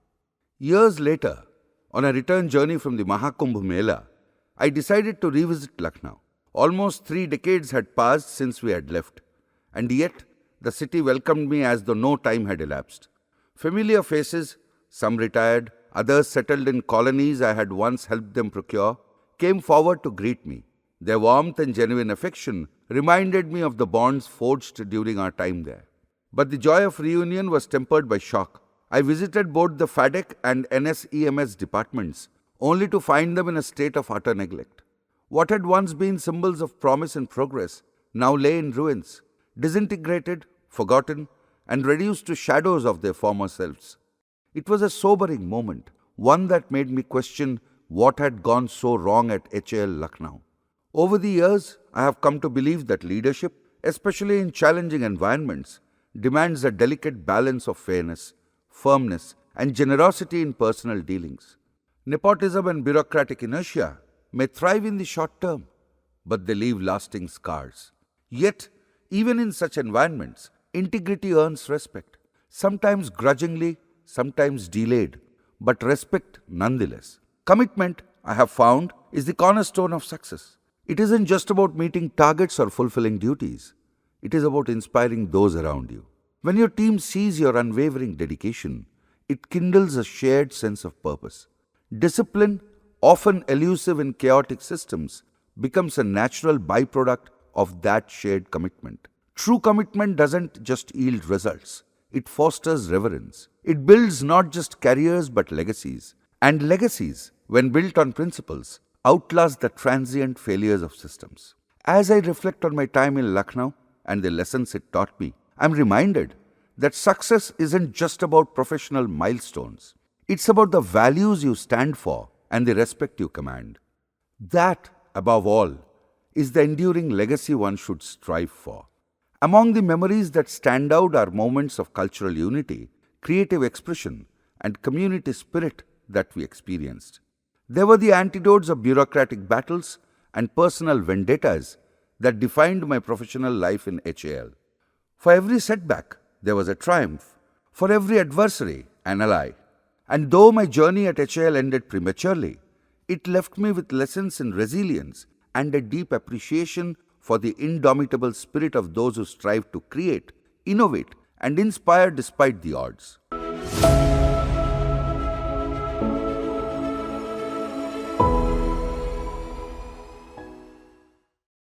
Years later, on a return journey from the Mahakumbh Mela, I decided to revisit Lucknow. Almost 3 decades had passed since we had left, and yet the city welcomed me as though no time had elapsed. Familiar faces, some retired, others settled in colonies I had once helped them procure, came forward to greet me. Their warmth and genuine affection reminded me of the bonds forged during our time there. But the joy of reunion was tempered by shock. I visited both the FADEC and NSEMS departments, only to find them in a state of utter neglect. What had once been symbols of promise and progress now lay in ruins, disintegrated, forgotten, and reduced to shadows of their former selves. It was a sobering moment, one that made me question what had gone so wrong at HAL Lucknow. Over the years, I have come to believe that leadership, especially in challenging environments, demands a delicate balance of fairness, firmness, and generosity in personal dealings. Nepotism and bureaucratic inertia may thrive in the short term, but they leave lasting scars. Yet, even in such environments, integrity earns respect, sometimes grudgingly, sometimes delayed, but respect nonetheless. Commitment, I have found, is the cornerstone of success. It isn't just about meeting targets or fulfilling duties. It is about inspiring those around you. When your team sees your unwavering dedication, it kindles a shared sense of purpose. Discipline, often elusive in chaotic systems, becomes a natural byproduct of that shared commitment. True commitment doesn't just yield results. It fosters reverence. It builds not just careers but legacies. And legacies, when built on principles, outlast the transient failures of systems. As I reflect on my time in Lucknow and the lessons it taught me, I'm reminded that success isn't just about professional milestones. It's about the values you stand for and the respect you command. That, above all, is the enduring legacy one should strive for. Among the memories that stand out are moments of cultural unity, creative expression, and community spirit that we experienced. There were the antidotes of bureaucratic battles and personal vendettas that defined my professional life in HAL. For every setback, there was a triumph. For every adversary, an ally. And though my journey at HAL ended prematurely, it left me with lessons in resilience and a deep appreciation for the indomitable spirit of those who strive to create, innovate, and inspire despite the odds.